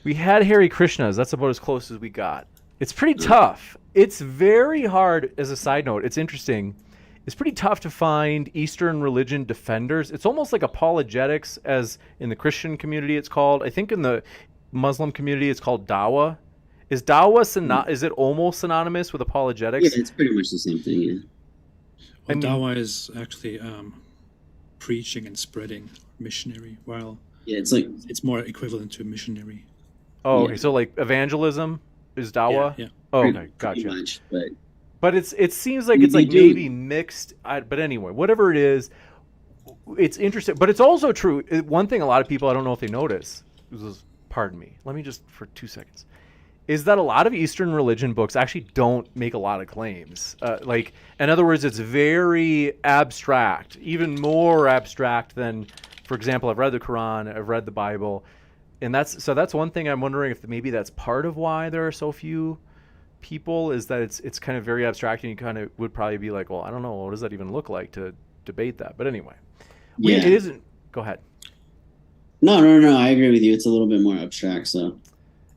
We had Hare Krishnas. That's about as close as we got. It's pretty tough. It's very hard, as a side note. It's interesting. It's pretty tough to find Eastern religion defenders. It's almost like apologetics, as in the Christian community it's called. I think in the Muslim community it's called Dawah. Is Dawah, is it almost synonymous with apologetics? Yeah, it's pretty much the same thing, yeah. Well, Dawah is actually preaching and spreading, missionary, while it's more equivalent to a missionary. Oh, okay. So like evangelism is Dawah? Yeah. Oh, okay, gotcha. Pretty much, but it seems like it's like maybe mixed. But anyway, whatever it is, it's interesting. But it's also true. One thing a lot of people, I don't know if they notice, pardon me, let me just for 2 seconds, is that a lot of Eastern religion books actually don't make a lot of claims. Like, in other words, it's very abstract, even more abstract than, for example, I've read the Quran, I've read the Bible. And that's one thing I'm wondering if maybe that's part of why there are so few people, is that it's kind of very abstract, and you kind of would probably be like, well, I don't know, what does that even look like to debate that? But anyway, it isn't. Go ahead. No, I agree with you. It's a little bit more abstract, so.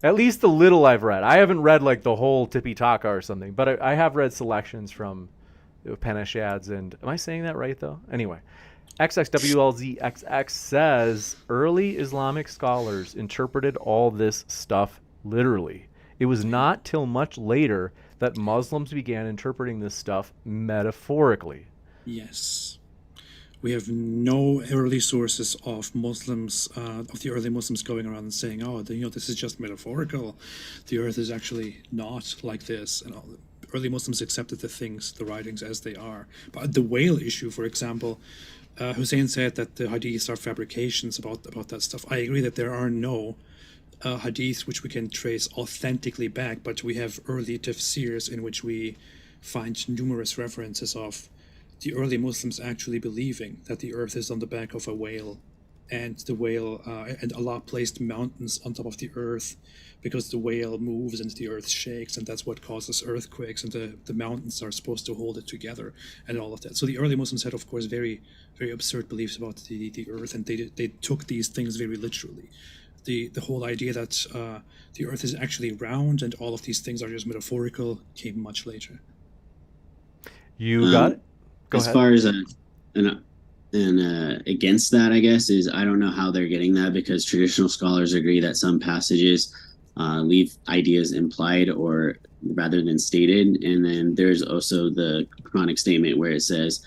At least the little I've read. I haven't read like the whole Tipitaka or something, but I have read selections from Upanishads, and am I saying that right though? Anyway. XXWLZXX says early Islamic scholars interpreted all this stuff literally. It was not till much later that Muslims began interpreting this stuff metaphorically. Yes. We have no early sources of Muslims, of the early Muslims going around and saying, oh, this is just metaphorical. The earth is actually not like this. And all the early Muslims accepted the writings as they are. But the whale issue, for example, Hussein said that the hadiths are fabrications about that stuff. I agree that there are no hadiths which we can trace authentically back, but we have early tafsirs in which we find numerous references of the early Muslims actually believing that the earth is on the back of a whale, and the whale and Allah placed mountains on top of the earth because the whale moves and the earth shakes, and that's what causes earthquakes, and the mountains are supposed to hold it together and all of that. So the early Muslims had, of course, very, very absurd beliefs about the earth, and they took these things very literally. The whole idea that the earth is actually round and all of these things are just metaphorical came much later. You got it? Go as ahead. far as against that, I guess, is I don't know how they're getting that, because traditional scholars agree that some passages leave ideas implied or rather than stated. And then there's also the Quranic statement where it says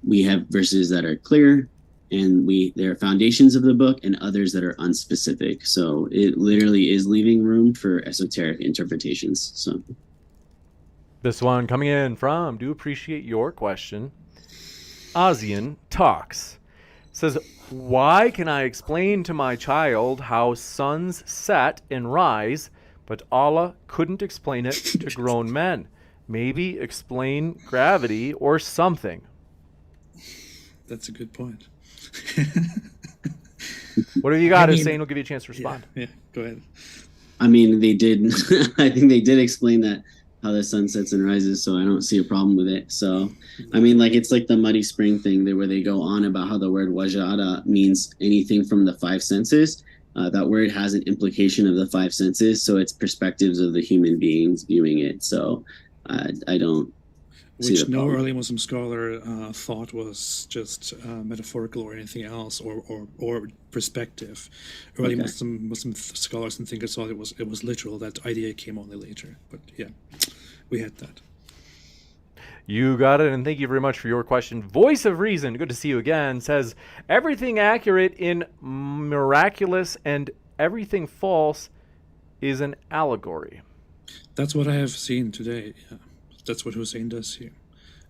we have verses that are clear and there are foundations of the book and others that are unspecific. So it literally is leaving room for esoteric interpretations. So This one coming in from, do appreciate your question. ASEAN Talks says, why can I explain to my child how suns set and rise, but Allah couldn't explain it to grown men? Maybe explain gravity or something. That's a good point. What have you got, I mean, Hussein? We'll give you a chance to respond. Yeah, go ahead. I mean, they did. I think they did explain that, how the sun sets and rises, so I don't see a problem with it. So, I mean, like, it's like the muddy spring thing where they go on about how the word wajada means anything from the five senses. That word has an implication of the five senses, so it's perspectives of the human beings viewing it. So I don't see Which the no problem. early Muslim scholar thought was just metaphorical or anything else, or perspective. Early Okay. Muslim scholars and thinkers thought it was literal. That idea came only later, but yeah, we had that. You got it, and thank you very much for your question. Voice of Reason, good to see you again, says, everything accurate in miraculous and everything false is an allegory. That's what I have seen today. Yeah. That's what Hussein does here.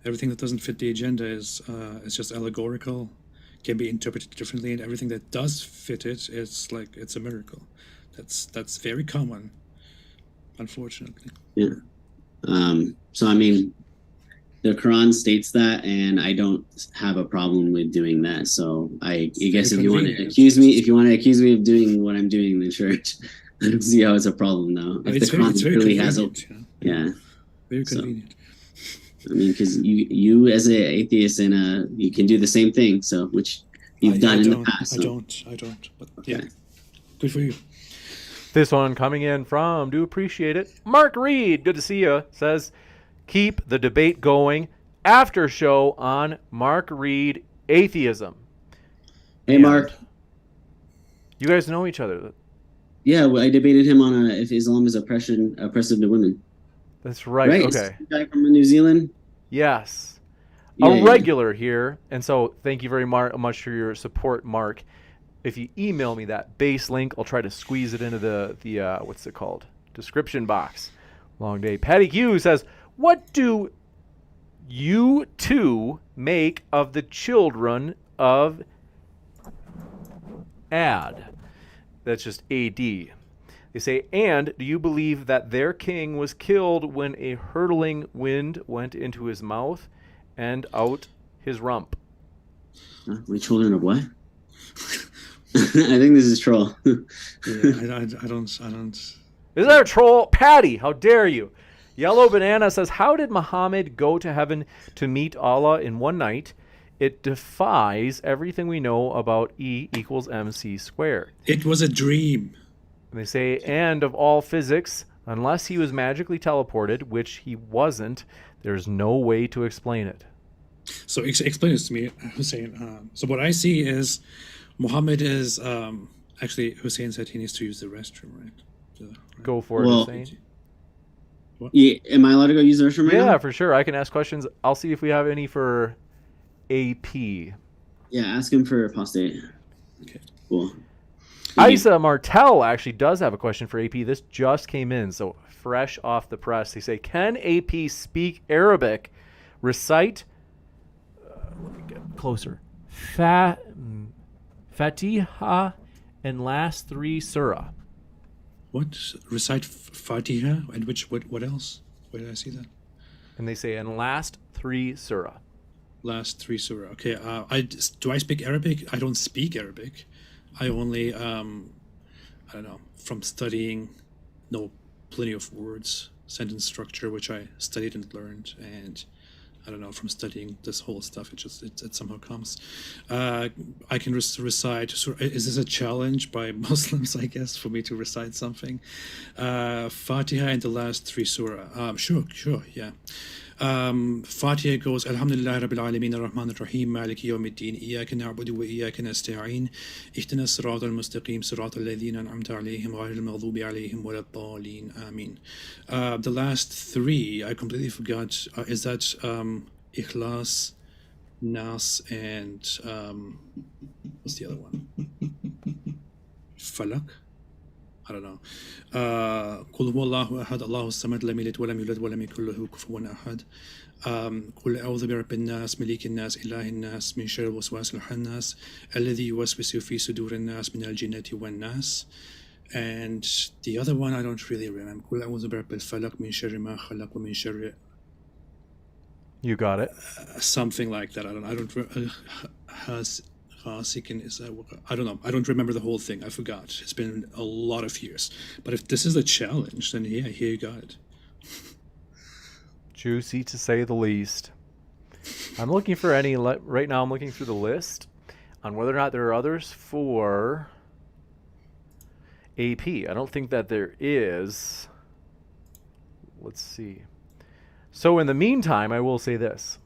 Everything that doesn't fit the agenda is just allegorical, can be interpreted differently, and everything that does fit it is like it's a miracle. That's very common, unfortunately. Yeah. So I mean, the Quran states that, and I don't have a problem with doing that. So I guess if you want to accuse me of doing what I'm doing in the church, I don't see how it's a problem though. If It's the very Quran really has a, convenient. Yeah. yeah. Very So, convenient. I mean, because you as an atheist and you can do the same thing. So which you've done in the past. So. I don't. But yeah, good for you. This one coming in from, do appreciate it, Mark Reed, good to see you, says, keep the debate going. After show on Mark Reed atheism. Hey, And Mark. You guys know each other. Yeah, well, I debated him on if Islam is oppressive to women. That's right. Right? Okay. The guy from New Zealand. Yes. Yeah, A yeah. regular here. And so thank you very much for your support, Mark. If you email me that base link, I'll try to squeeze it into the what's it called? Description box. Long day. Patty Q says, what do you two make of the children of Ad? That's just AD. They say, and do you believe that their king was killed when a hurtling wind went into his mouth and out his rump? We children of what? I think this is troll. Yeah, I don't. Is that a troll? Patty, how dare you? Yellow Banana says, how did Muhammad go to heaven to meet Allah in one night? It defies everything we know about E equals MC squared. It was a dream. And they say, and of all physics, unless he was magically teleported, which he wasn't, there's no way to explain it. So explain this to me, Hussein. So what I see is Muhammad is actually Hussein said he needs to use the restroom, right? Go for it, Well, Hussein. Yeah, am I allowed to go use the restroom right now? Yeah, for sure. I can ask questions. I'll see if we have any for AP. Yeah, ask him for Apostate. Okay. Cool. Thank you. Isa Martell actually does have a question for AP. This just came in, so fresh off the press. They say, can AP speak Arabic, recite, let me get closer, Fatiha, and last three surah? What? Recite Fatiha and what else? Where did I see that? And they say, and last three surah. last 3 surah. Okay, do I speak Arabic? I don't speak Arabic. I only, I don't know, from studying, know plenty of words, sentence structure, which I studied and learned, and I don't know, from studying this whole stuff, it somehow comes. I can recite. Is this a challenge by Muslims, I guess, for me to recite something? Fatiha and the last 3 surah. Sure, yeah. Fatiha goes, Alhamdulillah Rabbil Alameen Ar-Rahman Ar-Rahim Maliki Yawmiddin Iyaka na'budu wa iyaka nasta'in Ihdina as-sirata al-mustaqim sirata alladhina an'amta alayhim ghayril maghdubi alayhim waladdallin. Amin. The last 3, I completely forgot. Is that Ikhlas, Nas, and what's the other one? Falak? I don't know. قل هو الله أحد الله الصمد لم يلد ولم يولد ولم يكن له كفوا أحد. قل أعوذ برب الناس ملك الناس إله الناس من شر الوسواس الخناس الذي يوسوس في صدور الناس من الجنة والناس. And the other one I don't really remember. قل أعوذ برب الفلق من شر ما خلق ومن شر. You got it. Something like that. I don't know. I don't remember the whole thing. I forgot. It's been a lot of years. But if this is a challenge, then yeah, here you got it. Juicy to say the least. I'm looking for any right now. I'm looking through the list on whether or not there are others for AP. I don't think that there is. Let's see. So in the meantime, I will say this.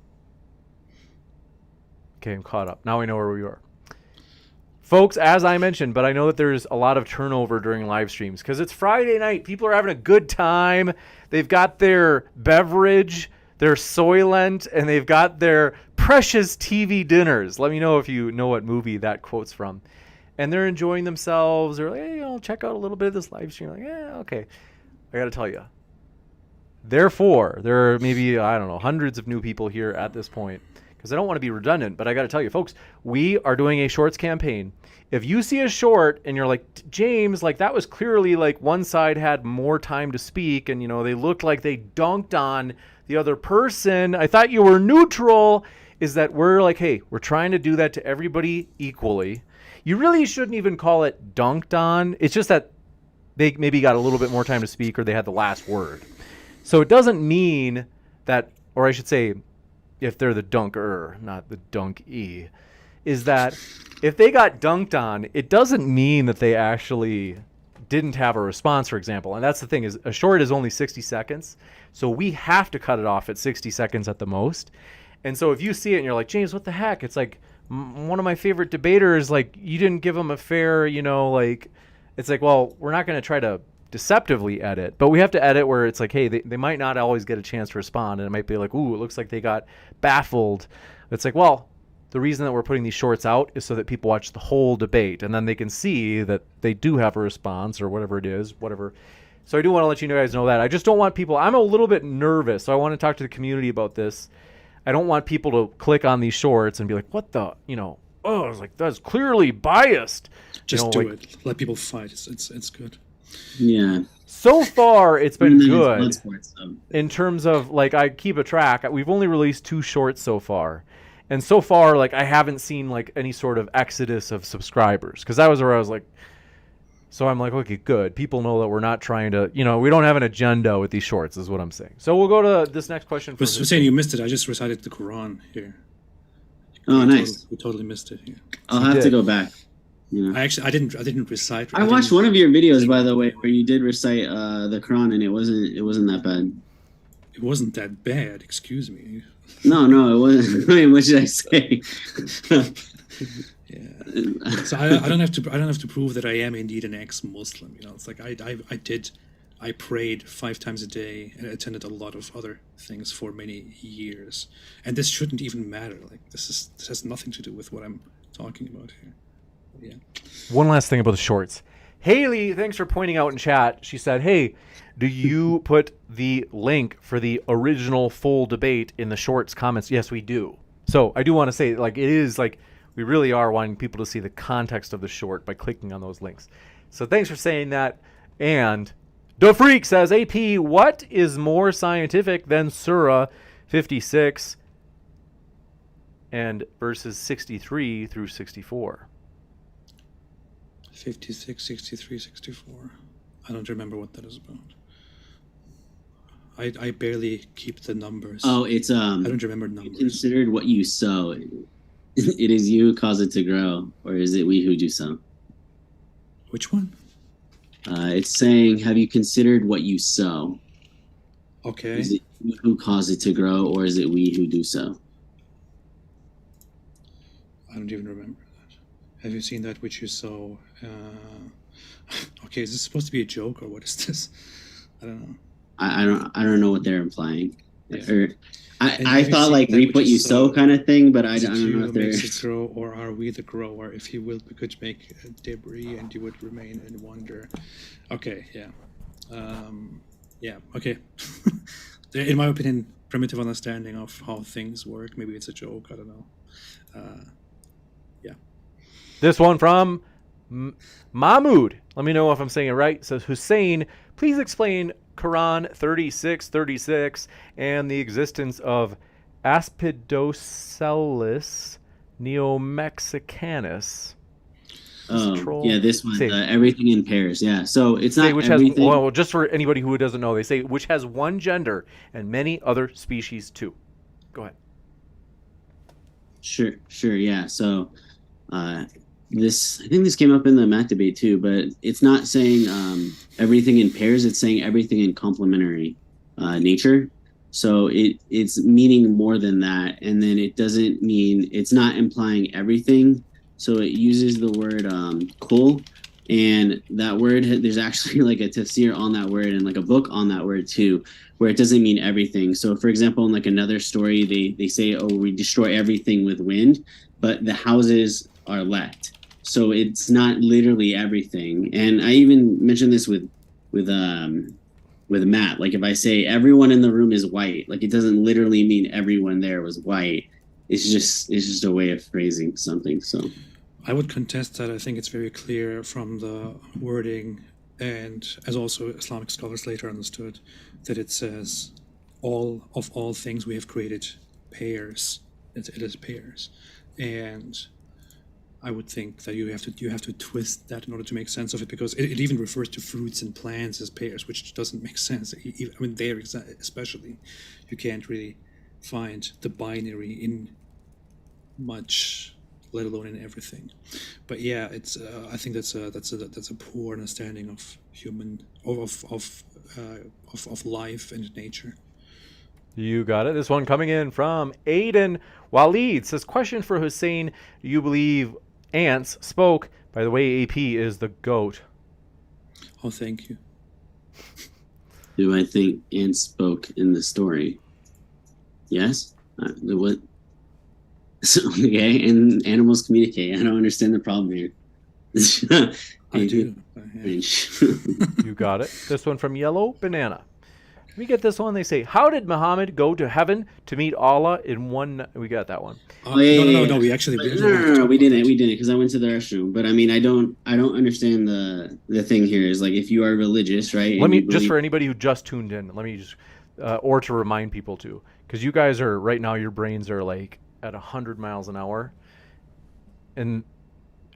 Okay, I'm caught up. Now I know where we are. Folks, as I mentioned, but I know that there's a lot of turnover during live streams because it's Friday night. People are having a good time. They've got their beverage, their Soylent, and they've got their precious TV dinners. Let me know if you know what movie that quote's from. And they're enjoying themselves. They're like, hey, I'll check out a little bit of this live stream. Like, yeah, okay. I got to tell you. Therefore, there are maybe, I don't know, hundreds of new people here at this point. Because I don't want to be redundant, but I got to tell you, folks, we are doing a shorts campaign. If you see a short and you're like, James, like that was clearly like one side had more time to speak and, you know, they looked like they dunked on the other person. I thought you were neutral. Is that we're like, hey, we're trying to do that to everybody equally. You really shouldn't even call it dunked on. It's just that they maybe got a little bit more time to speak or they had the last word. So it doesn't mean that, or I should say, if they're the dunker, not the dunk-e, is that if they got dunked on, it doesn't mean that they actually didn't have a response, for example. And that's the thing, is a short is only 60 seconds. So we have to cut it off at 60 seconds at the most. And so if you see it and you're like, James, what the heck? It's like one of my favorite debaters, like you didn't give them a fair, you know, like it's like, well, we're not going to try to deceptively edit, but we have to edit where it's like, hey, they might not always get a chance to respond, and it might be like, ooh, it looks like they got baffled. It's like, well, the reason that we're putting these shorts out is so that people watch the whole debate, and then they can see that they do have a response or whatever it is, whatever. So I do want to let you guys know that. I just don't want people, I'm a little bit nervous, so I want to talk to the community about this. I don't want people to click on these shorts and be like, what the, you know, oh, I was like, that's clearly biased. Just you know, do like, it. Let people fight. It's good. Yeah. So far, it's been good Sports, in terms of, like, I keep a track. We've only released 2 shorts so far. And so far, like, I haven't seen, like, any sort of exodus of subscribers. Because that was where I was like, so I'm like, okay, good. People know that we're not trying to, you know, we don't have an agenda with these shorts is what I'm saying. So we'll go to this next question. Hussein, you missed it. I just recited the Quran here. Oh, nice. We totally missed it here. I'll have to go back. You know. I didn't recite. I watched one of your videos, by the way, where you did recite the Quran, and it wasn't that bad. It wasn't that bad. Excuse me. No, it wasn't. I mean, what should I say? Yeah. So I don't have to prove that I am indeed an ex-Muslim. You know, it's like I prayed 5 times a day and attended a lot of other things for many years, and this shouldn't even matter. Like this has nothing to do with what I'm talking about here. Yeah. One last thing about the shorts. Haley, thanks for pointing out in chat. She said, hey, do you put the link for the original full debate in the shorts comments? Yes, we do. So I do want to say, like, it is like we really are wanting people to see the context of the short by clicking on those links. So thanks for saying that. And Da Freak says, AP, what is more scientific than Surah 56? and verses 63 through 64. 56, 63, 64. I don't remember what that is about. I barely keep the numbers. Oh, it's I don't remember numbers. considered what you sow. It is you who cause it to grow, or is it we who do so? Which one? It's saying, have you considered what you sow? Okay. Is it you who cause it to grow, or is it we who do so? I don't even remember that. Have you seen that which you saw? Okay, is this supposed to be a joke or what is this? I don't know. I don't know what they're implying. Yeah. Or And I have you thought seen like that reap which what you you sow sow? kind of thing, but I Is it don't you know who if they're. makes it grow, or are we the grower? If he will, we could make debris, and you would remain in wonder. Okay, yeah, yeah, okay. In my opinion, primitive understanding of how things work. Maybe it's a joke. I don't know. Yeah. This one from Mahmoud. Let me know if I'm saying it right. It says, Hussein, please explain Quran 36:36 and the existence of Aspidocelis neomexicanus. Oh, yeah, this one, Say, everything in pairs. Yeah, so it's say not which everything. has, well, just for anybody who doesn't know, they say which has one gender and many other species too. Go ahead. Sure, yeah. So, I think this came up in the Matt debate too, but it's not saying everything in pairs. It's saying everything in complementary nature. So it's meaning more than that, and then it doesn't mean, it's not implying everything. So it uses the word kul, and that word, there's actually like a tafsir on that word and like a book on that word too, where it doesn't mean everything. So for example, in like another story, they say, oh, we destroy everything with wind, but the houses are left. So it's not literally everything. And I even mentioned this with Matt. Like if I say everyone in the room is white, like it doesn't literally mean everyone there was white. It's just a way of phrasing something. So I would contest that. I think it's very clear from the wording, and as also Islamic scholars later understood, that it says all things we have created pairs. It is pairs, and I would think that you have to twist that in order to make sense of it, because it even refers to fruits and plants as pairs, which doesn't make sense. I mean, there especially, you can't really find the binary in much, let alone in everything. But yeah, it's I think that's a poor understanding of human of life and nature. You got it. This one coming in from Aiden Walid says, question for Hussein. Do you believe ants spoke? By the way, AP is the GOAT. Oh, thank you. do I think ants spoke in the story? Yes. What? Okay, and animals communicate. I don't understand the problem here. I do. You got it. This one from Yellow Banana. We get this one. They say, how did Muhammad go to heaven to meet Allah in one night? We got that one. No. We actually no. We didn't because I went to the restroom. But I mean, I don't understand the thing here is like, if you are religious, right? Let me just for anybody who just tuned in. Let me just or to remind people too, because you guys are right now. Your brains are like at 100 miles an hour, and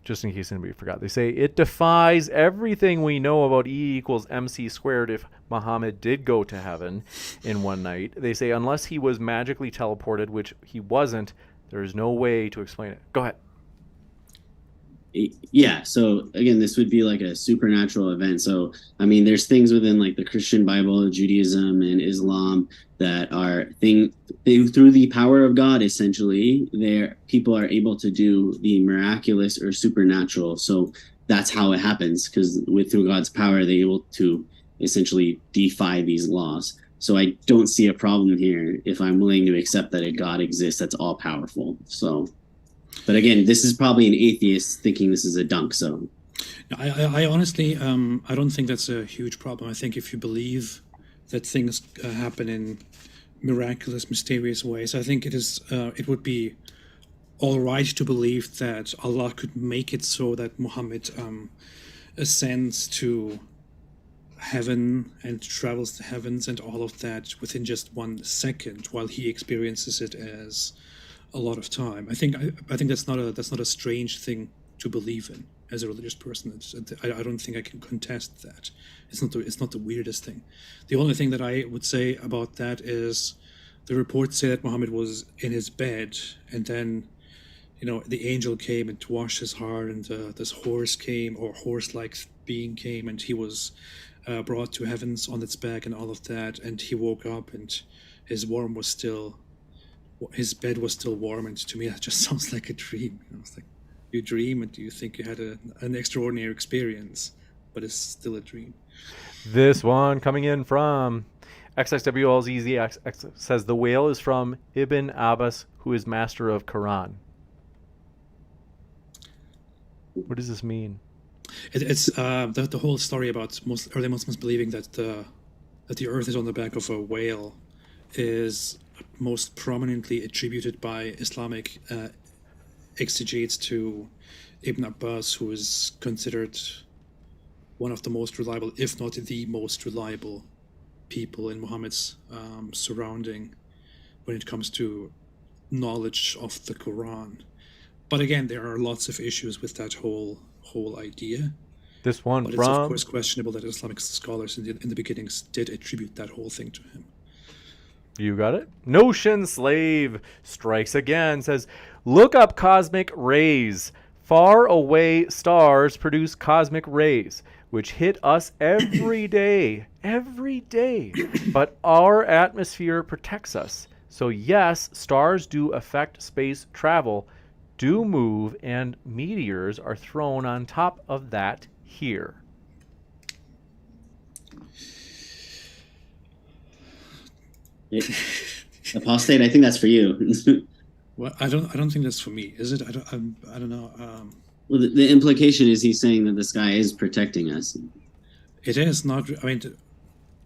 just in case anybody forgot, they say it defies everything we know about E equals MC squared if Muhammad did go to heaven in one night. They say unless he was magically teleported, which he wasn't, there is no way to explain it. Go ahead. Yeah, so again, this would be like a supernatural event. So I mean, there's things within like the Christian Bible, Judaism, and Islam that are through the power of God, essentially, people are able to do the miraculous or supernatural. So that's how it happens, because through God's power, they're able to essentially defy these laws. So I don't see a problem here if I'm willing to accept that a God exists that's all powerful. So. But again, this is probably an atheist thinking this is a dunk. So, I honestly, I don't think that's a huge problem. I think if you believe that things happen in miraculous, mysterious ways, I think it would be all right to believe that Allah could make it so that Muhammad ascends to heaven and travels the heavens and all of that within just 1 second, while he experiences it as a lot of time. I think that's not a strange thing to believe in as a religious person. I don't think I can contest that. It's not the weirdest thing. The only thing that I would say about that is the reports say that Muhammad was in his bed, and then the angel came and washed his heart, and this horse came, or horse-like being came, and he was brought to heavens on its back and all of that, and he woke up and his bed was still warm, and to me that just sounds like a dream. It's like you dream and you think you had an extraordinary experience, but it's still a dream. This one coming in from XXWLZZX says the whale is from Ibn Abbas, who is master of Quran. What does this mean? It's the whole story about early Muslims believing that the earth is on the back of a whale is most prominently attributed by Islamic exegetes to Ibn Abbas, who is considered one of the most reliable, if not the most reliable, people in Muhammad's surrounding when it comes to knowledge of the Quran. But again, there are lots of issues with that whole idea. This one but from... it's of course questionable that Islamic scholars in the beginnings did attribute that whole thing to him. You got it. Notion Slave strikes again, says, look up cosmic rays. Far away stars produce cosmic rays, which hit us every day. But our atmosphere protects us. So yes, stars do affect space travel, do move, and meteors are thrown on top of that here. Apostate, I think that's for you. Well, I don't think that's for me, is it? I don't know. Well, the implication is he's saying that the sky is protecting us. It is not. I mean,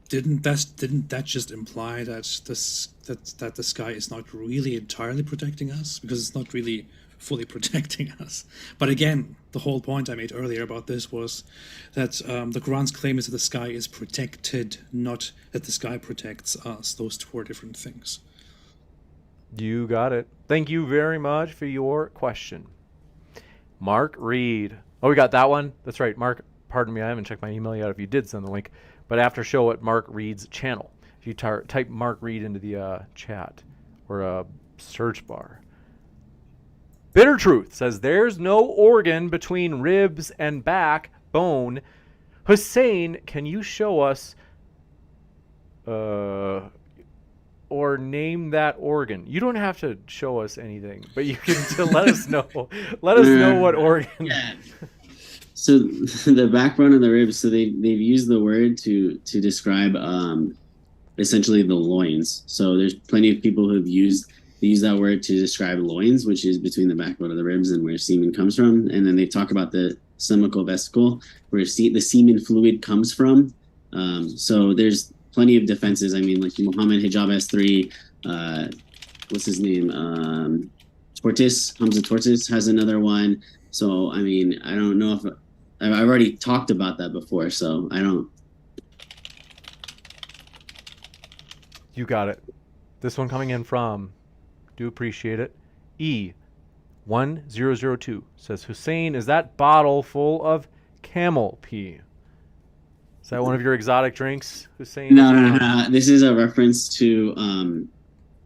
didn't that just imply that the sky is not really entirely protecting us, because it's not really fully protecting us? But again, the whole point I made earlier about this was that the Quran's claim is that the sky is protected, not that the sky protects us. Those two are different things. You got it. Thank you very much for your question. Mark Reed. Oh, we got that one? That's right. Mark, pardon me, I haven't checked my email yet if you did send the link. But after show at Mark Reed's channel, if you type Mark Reed into the chat or search bar. Bitter Truth says there's no organ between ribs and backbone. Hussein, can you show us or name that organ? You don't have to show us anything, but you can let us know. Let us know what organ. Yeah. So the backbone of the ribs. So they've used the word to describe essentially the loins. So there's plenty of people who've used that word to describe loins, which is between the backbone of the ribs and where semen comes from. And then they talk about the semical vesicle, where the semen fluid comes from. So there's plenty of defenses. I mean, like Muhammad Hijab S3, what's his name? Hamza Tortis has another one. So, I mean, I don't know if I've already talked about that before, so I don't. You got it. This one coming in from, do appreciate it, E1002 says, Hussein, is that bottle full of camel pee? Is that one of your exotic drinks, Hussein? No. This is a reference to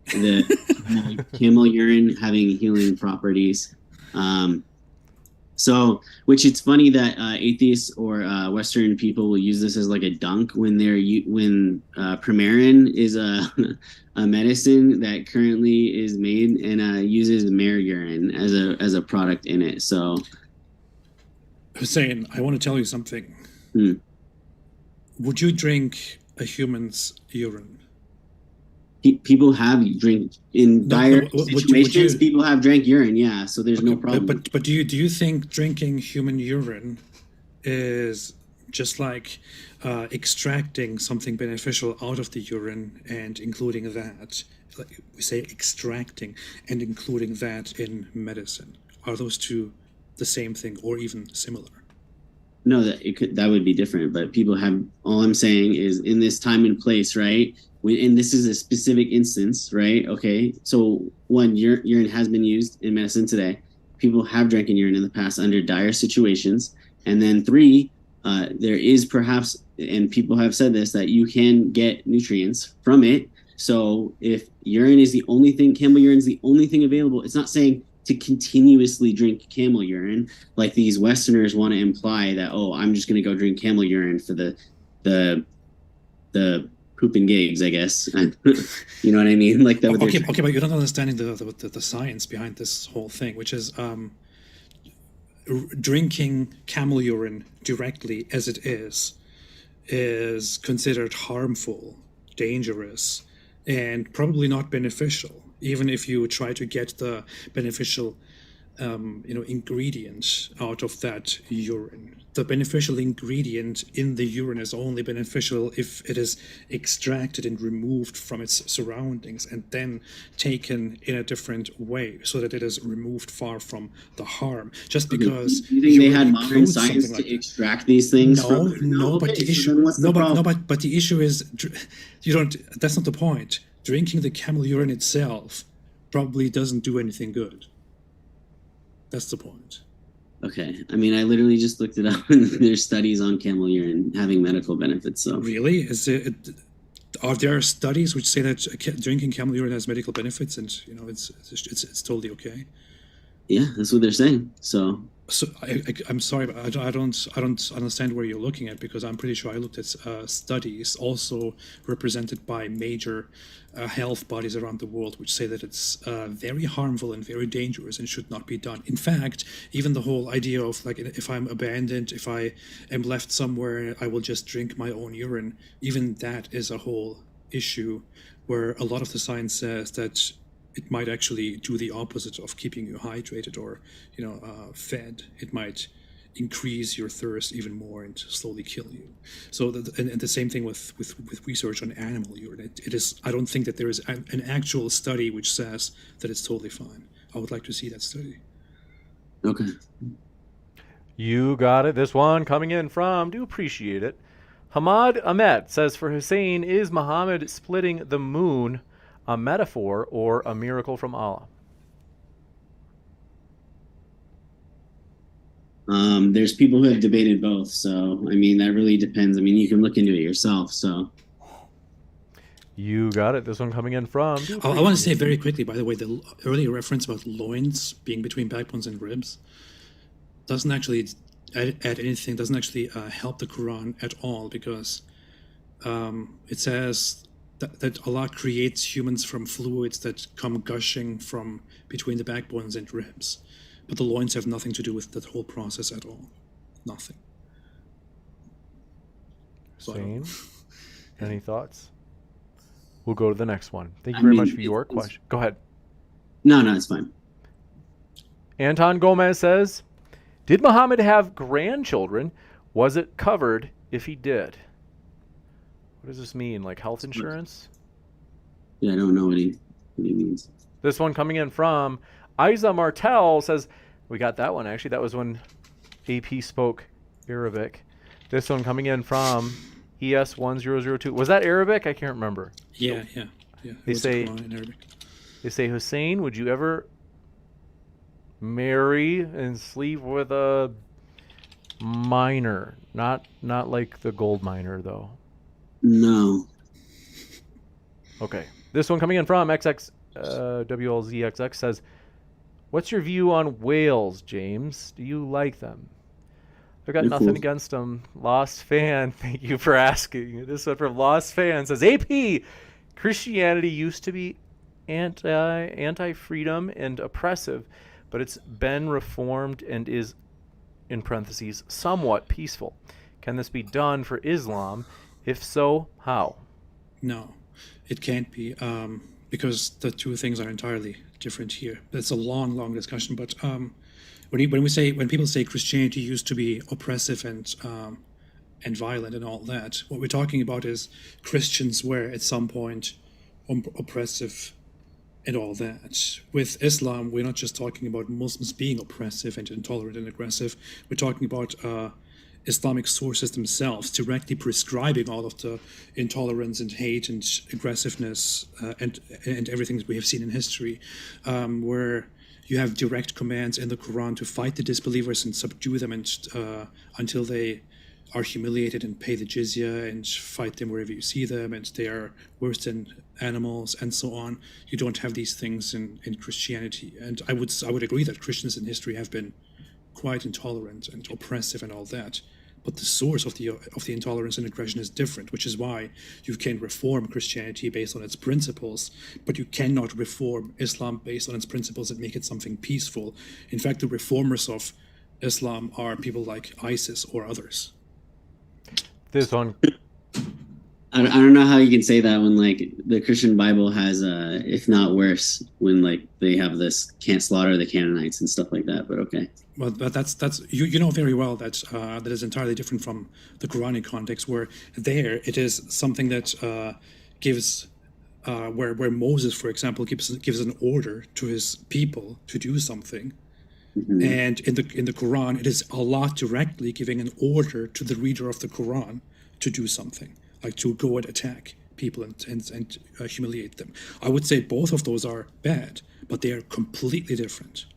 the camel urine having healing properties. So, which it's funny that atheists or Western people will use this as like a dunk when Premarin is a medicine that currently is made and uses mare urine as a product in it. So, Hussein, I want to tell you something. Would you drink a human's urine? People have drink in dire situations. People have drank urine, yeah. So there's no problem. But do you think drinking human urine is just like extracting something beneficial out of the urine and including that? Like we say, extracting and including that in medicine. Are those two the same thing or even similar? No, that would be different. But people have. All I'm saying is, in this time and place, right? and this is a specific instance, right? Okay, so one, urine has been used in medicine today. People have drinking urine in the past under dire situations. And then three, there is perhaps, and people have said this, that you can get nutrients from it. So if urine is the only thing, camel urine is the only thing available, it's not saying to continuously drink camel urine like these Westerners want to imply that, oh, I'm just going to go drink camel urine for the poop and gigs, I guess. You know what I mean? Like that. Okay, but you're not understanding the science behind this whole thing, which is drinking camel urine directly as it is considered harmful, dangerous, and probably not beneficial, even if you try to get the beneficial ingredient out of that urine. The beneficial ingredient in the urine is only beneficial if it is extracted and removed from its surroundings and then taken in a different way so that it is removed far from the harm. Just because you think they had modern science to extract these things? But the issue is you don't. That's not the point. Drinking the camel urine itself probably doesn't do anything good. That's the point. Okay. I mean, I literally just looked it up, and there's studies on camel urine having medical benefits. So really, are there studies which say that drinking camel urine has medical benefits, and it's totally okay? Yeah, that's what they're saying. So I'm sorry, but I don't understand where you're looking at, because I'm pretty sure I looked at studies also represented by major health bodies around the world, which say that it's very harmful and very dangerous and should not be done. In fact, even the whole idea of, like, if I'm abandoned, if I am left somewhere, I will just drink my own urine. Even that is a whole issue where a lot of the science says that it might actually do the opposite of keeping you hydrated or fed. It might increase your thirst even more and slowly kill you. So and the same thing with research on animal urine. It is. I don't think that there is an actual study which says that it's totally fine. I would like to see that study. Okay. You got it. This one coming in from, do appreciate it, Hamad Ahmed says, for Hussein, is Muhammad splitting the moon a metaphor or a miracle from Allah? There's people who have debated both, so I mean that really depends. I mean, you can look into it yourself. So you got it. This one coming in from, I want to say very quickly, by the way, the earlier reference about loins being between backbones and ribs doesn't actually add anything, doesn't actually help the Quran at all, because it says that Allah creates humans from fluids that come gushing from between the backbones and ribs. But the loins have nothing to do with that whole process at all. Nothing. So any thoughts? We'll go to the next one. Thank you very much for your question. Go ahead. No, it's fine. Anton Gomez says, did Muhammad have grandchildren? Was it covered if he did? What does this mean? Like health insurance? Yeah, I don't know what he means. This one coming in from Isa Martel says, we got that one actually. That was when AP spoke Arabic. This one coming in from ES1002. Was that Arabic? I can't remember. Yeah. They say Hussein, would you ever marry and sleep with a miner? Not like the gold miner though. No. Okay. This one coming in from WLZXX says, what's your view on whales, James? Do you like them? I've got nothing against them. Lost Fan, thank you for asking. This one from Lost Fan says, AP, Christianity used to be anti-freedom and oppressive, but it's been reformed and is, in parentheses, somewhat peaceful. Can this be done for Islam? If so, how? No, it can't be, because the two things are entirely different here. It's a long discussion, but when people say Christianity used to be oppressive and violent and all that, what we're talking about is Christians were at some point oppressive and all that. With Islam, we're not just talking about Muslims being oppressive and intolerant and aggressive. We're talking about Islamic sources themselves directly prescribing all of the intolerance and hate and aggressiveness and everything that we have seen in history, where you have direct commands in the Quran to fight the disbelievers and subdue them and until they are humiliated and pay the jizya, and fight them wherever you see them, and they are worse than animals and so on. You don't have these things in Christianity. And I would agree that Christians in history have been quite intolerant and oppressive and all that. But the source of the intolerance and aggression is different, which is why you can reform Christianity based on its principles, but you cannot reform Islam based on its principles and make it something peaceful. In fact, the reformers of Islam are people like ISIS or others. This one. I don't know how you can say that when like the Christian Bible has, if not worse, when like they have this can't slaughter the Canaanites and stuff like that. But okay. Well, but that's you know very well that that is entirely different from the Quranic context, where there it is something that gives where Moses, for example, gives an order to his people to do something. Mm-hmm. And in the Quran, it is Allah directly giving an order to the reader of the Quran to do something, like to go and attack people and humiliate them. I would say both of those are bad, but they are completely different.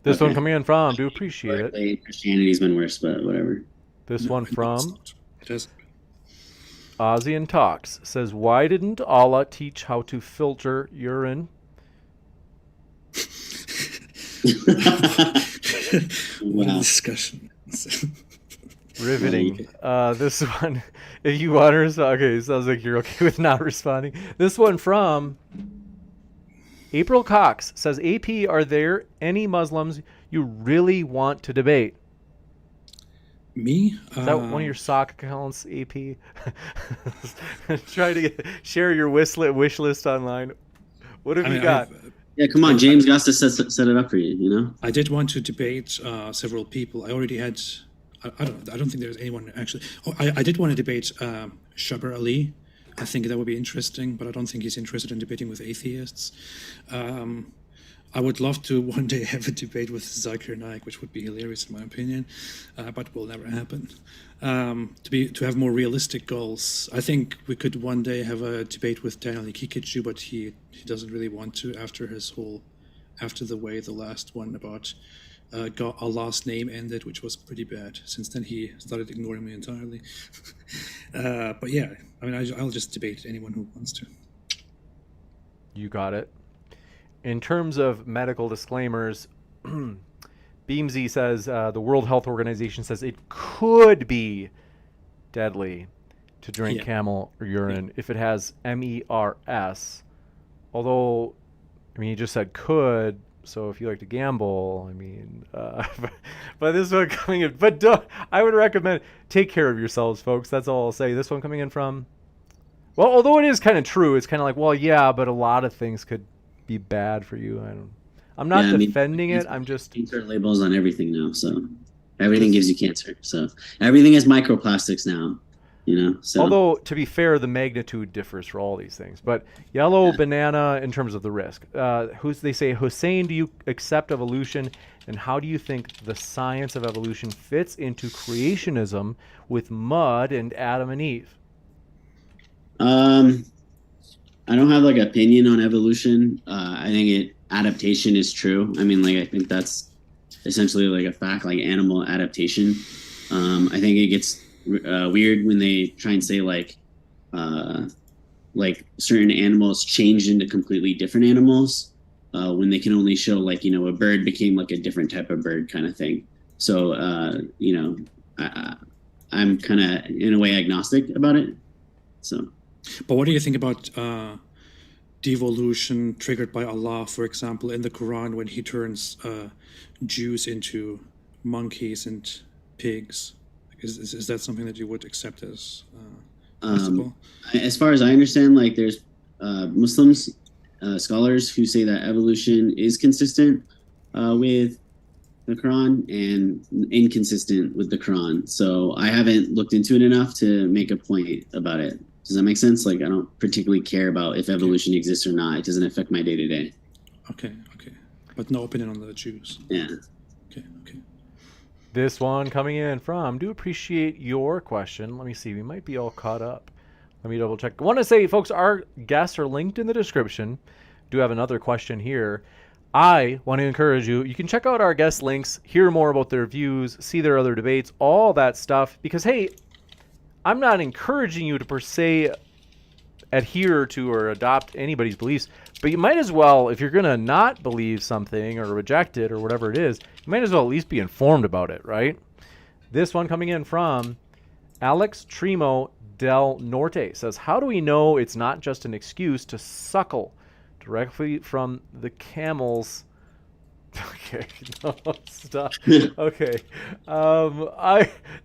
This one coming in from, do appreciate it. Christianity's been worse, but whatever. This one from it is. Ozzy and Talks says, why didn't Allah teach how to filter urine? What a discussion. Riveting. This one, if you want to respond, okay, sounds like you're okay with not responding. This one from April Cox says, AP, are there any Muslims you really want to debate? Me? Is that one of your sock accounts, AP? Try to share your wish list online. What have you got? Yeah, come on, James got to set it up for you, you know? I did want to debate several people. I already had... I don't think there's anyone actually... Oh, I did want to debate Shabar Ali. I think that would be interesting, but I don't think he's interested in debating with atheists. I would love to one day have a debate with Zakir Naik, which would be hilarious in my opinion, but will never happen. To have more realistic goals, I think we could one day have a debate with Daniel Ikikiju, but he doesn't really want to after the way the last one about Allah's name ended, which was pretty bad. Since then he started ignoring me entirely. But yeah, I mean, I'll just debate anyone who wants to. You got it. In terms of medical disclaimers, Beamsy says the World Health Organization says it could be deadly to drink camel urine if it has MERS. Although, I mean, he just said could, so if you like to gamble, I mean, but this one coming in, but I would recommend take care of yourselves, folks. That's all I'll say. This one coming in from, well, although it is kind of true, it's kind of like, well, yeah, but a lot of things could be bad for you. I'm not defending it. I'm just insert labels on everything now, so everything gives you cancer. So everything is microplastics now, you know. So although to be fair, the magnitude differs for all these things. But yellow banana in terms of the risk. They say, Hussein, do you accept evolution, and how do you think the science of evolution fits into creationism with mud and Adam and Eve? I don't have like an opinion on evolution. I think adaptation is true. I mean, like, I think that's essentially like a fact, like animal adaptation. I think it gets weird when they try and say like certain animals changed into completely different animals when they can only show like, you know, a bird became like a different type of bird kind of thing. So, you know, I'm kind of in a way agnostic about it. So. But what do you think about devolution triggered by Allah, for example, in the Quran when he turns Jews into monkeys and pigs? Is that something that you would accept as possible? As far as I understand, like there's Muslims, scholars who say that evolution is consistent with the Quran and inconsistent with the Quran. So I haven't looked into it enough to make a point about it. Does that make sense? Like, I don't particularly care about if evolution exists or not. It doesn't affect my day-to-day. Okay. But no opinion on the Jews. Yeah. Okay. This one coming in from, do appreciate your question. Let me see. We might be all caught up. Let me double check. I want to say, folks, our guests are linked in the description. Do have another question here. I want to encourage you. You can check out our guest links, hear more about their views, see their other debates, all that stuff. Because, hey, I'm not encouraging you to per se adhere to or adopt anybody's beliefs, but you might as well, if you're going to not believe something or reject it or whatever it is, you might as well at least be informed about it, right? This one coming in from Alex Trimo Del Norte says, how do we know it's not just an excuse to suckle directly from the camels? Okay, no, stop. Okay,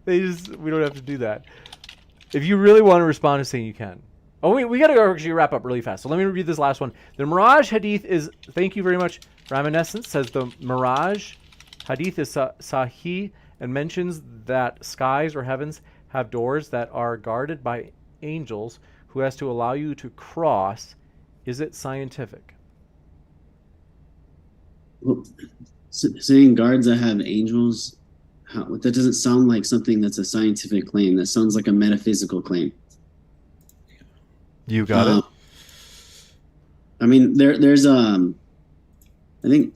we don't have to do that. If you really want to respond to saying, you can. Oh, we got to actually wrap up really fast. So let me read this last one. The Mirage Hadith is, thank you very much, Reminiscence says the Mirage Hadith is Sahih and mentions that skies or heavens have doors that are guarded by angels who has to allow you to cross. Is it scientific? Well, saying guards that have angels, that doesn't sound like something that's a scientific claim. That sounds like a metaphysical claim. You got it. I mean, there's I think,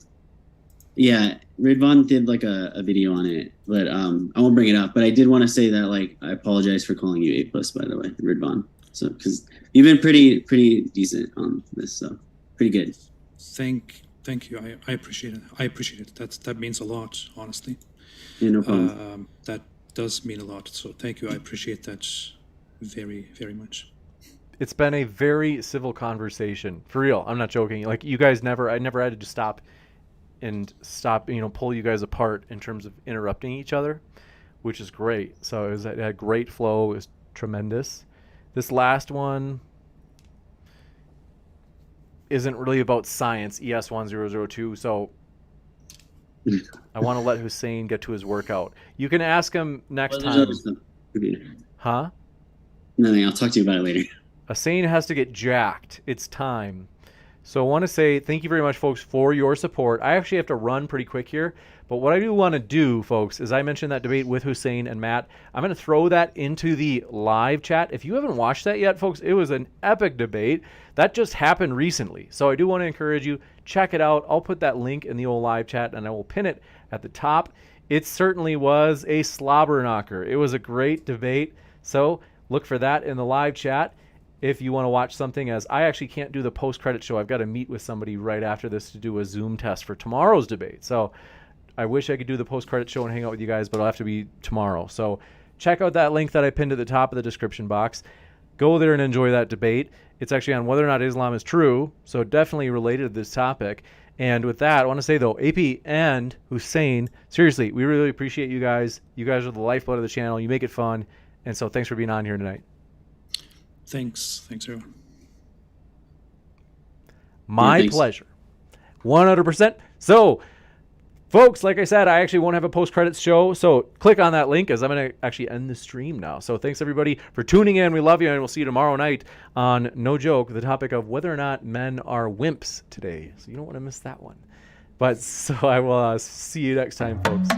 yeah, Ridvan did like a video on it, but I won't bring it up. But I did want to say that, like, I apologize for calling you A+, by the way, Ridvan. So, because you've been pretty decent on this, so pretty good. Thank you. I appreciate it. I appreciate it. That means a lot, honestly. Yeah, no problem. That does mean a lot. So thank you. I appreciate that very, very much. It's been a very civil conversation. For real. I'm not joking. Like, you guys I never had to just stop, pull you guys apart in terms of interrupting each other, which is great. So it had great flow. It was tremendous. This last one isn't really about science, ES1002. So I want to let Hussein get to his workout. You can ask him next time. Huh? Nothing. I'll talk to you about it later. Hussein has to get jacked. It's time. So I want to say thank you very much, folks, for your support. I actually have to run pretty quick here. But what I do want to do, folks, is I mentioned that debate with Hussein and Matt. I'm going to throw that into the live chat. If you haven't watched that yet, folks, it was an epic debate. That just happened recently. So I do want to encourage you, check it out. I'll put that link in the old live chat, and I will pin it at the top. It certainly was a slobber knocker. It was a great debate. So look for that in the live chat. If you want to watch something, as I actually can't do the post-credit show. I've got to meet with somebody right after this to do a Zoom test for tomorrow's debate. So I wish I could do the post-credit show and hang out with you guys, but it'll have to be tomorrow. So check out that link that I pinned at the top of the description box. Go there and enjoy that debate. It's actually on whether or not Islam is true, so definitely related to this topic. And with that, I want to say, though, AP and Hussein, seriously, we really appreciate you guys. You guys are the lifeblood of the channel. You make it fun. And so thanks for being on here tonight. Thanks, everyone. My pleasure. 100%. So, folks, like I said, I actually won't have a post-credits show, so click on that link as I'm going to actually end the stream now. So thanks, everybody, for tuning in. We love you, and we'll see you tomorrow night on, no joke, the topic of whether or not men are wimps today. So you don't want to miss that one. But so I will see you next time, folks.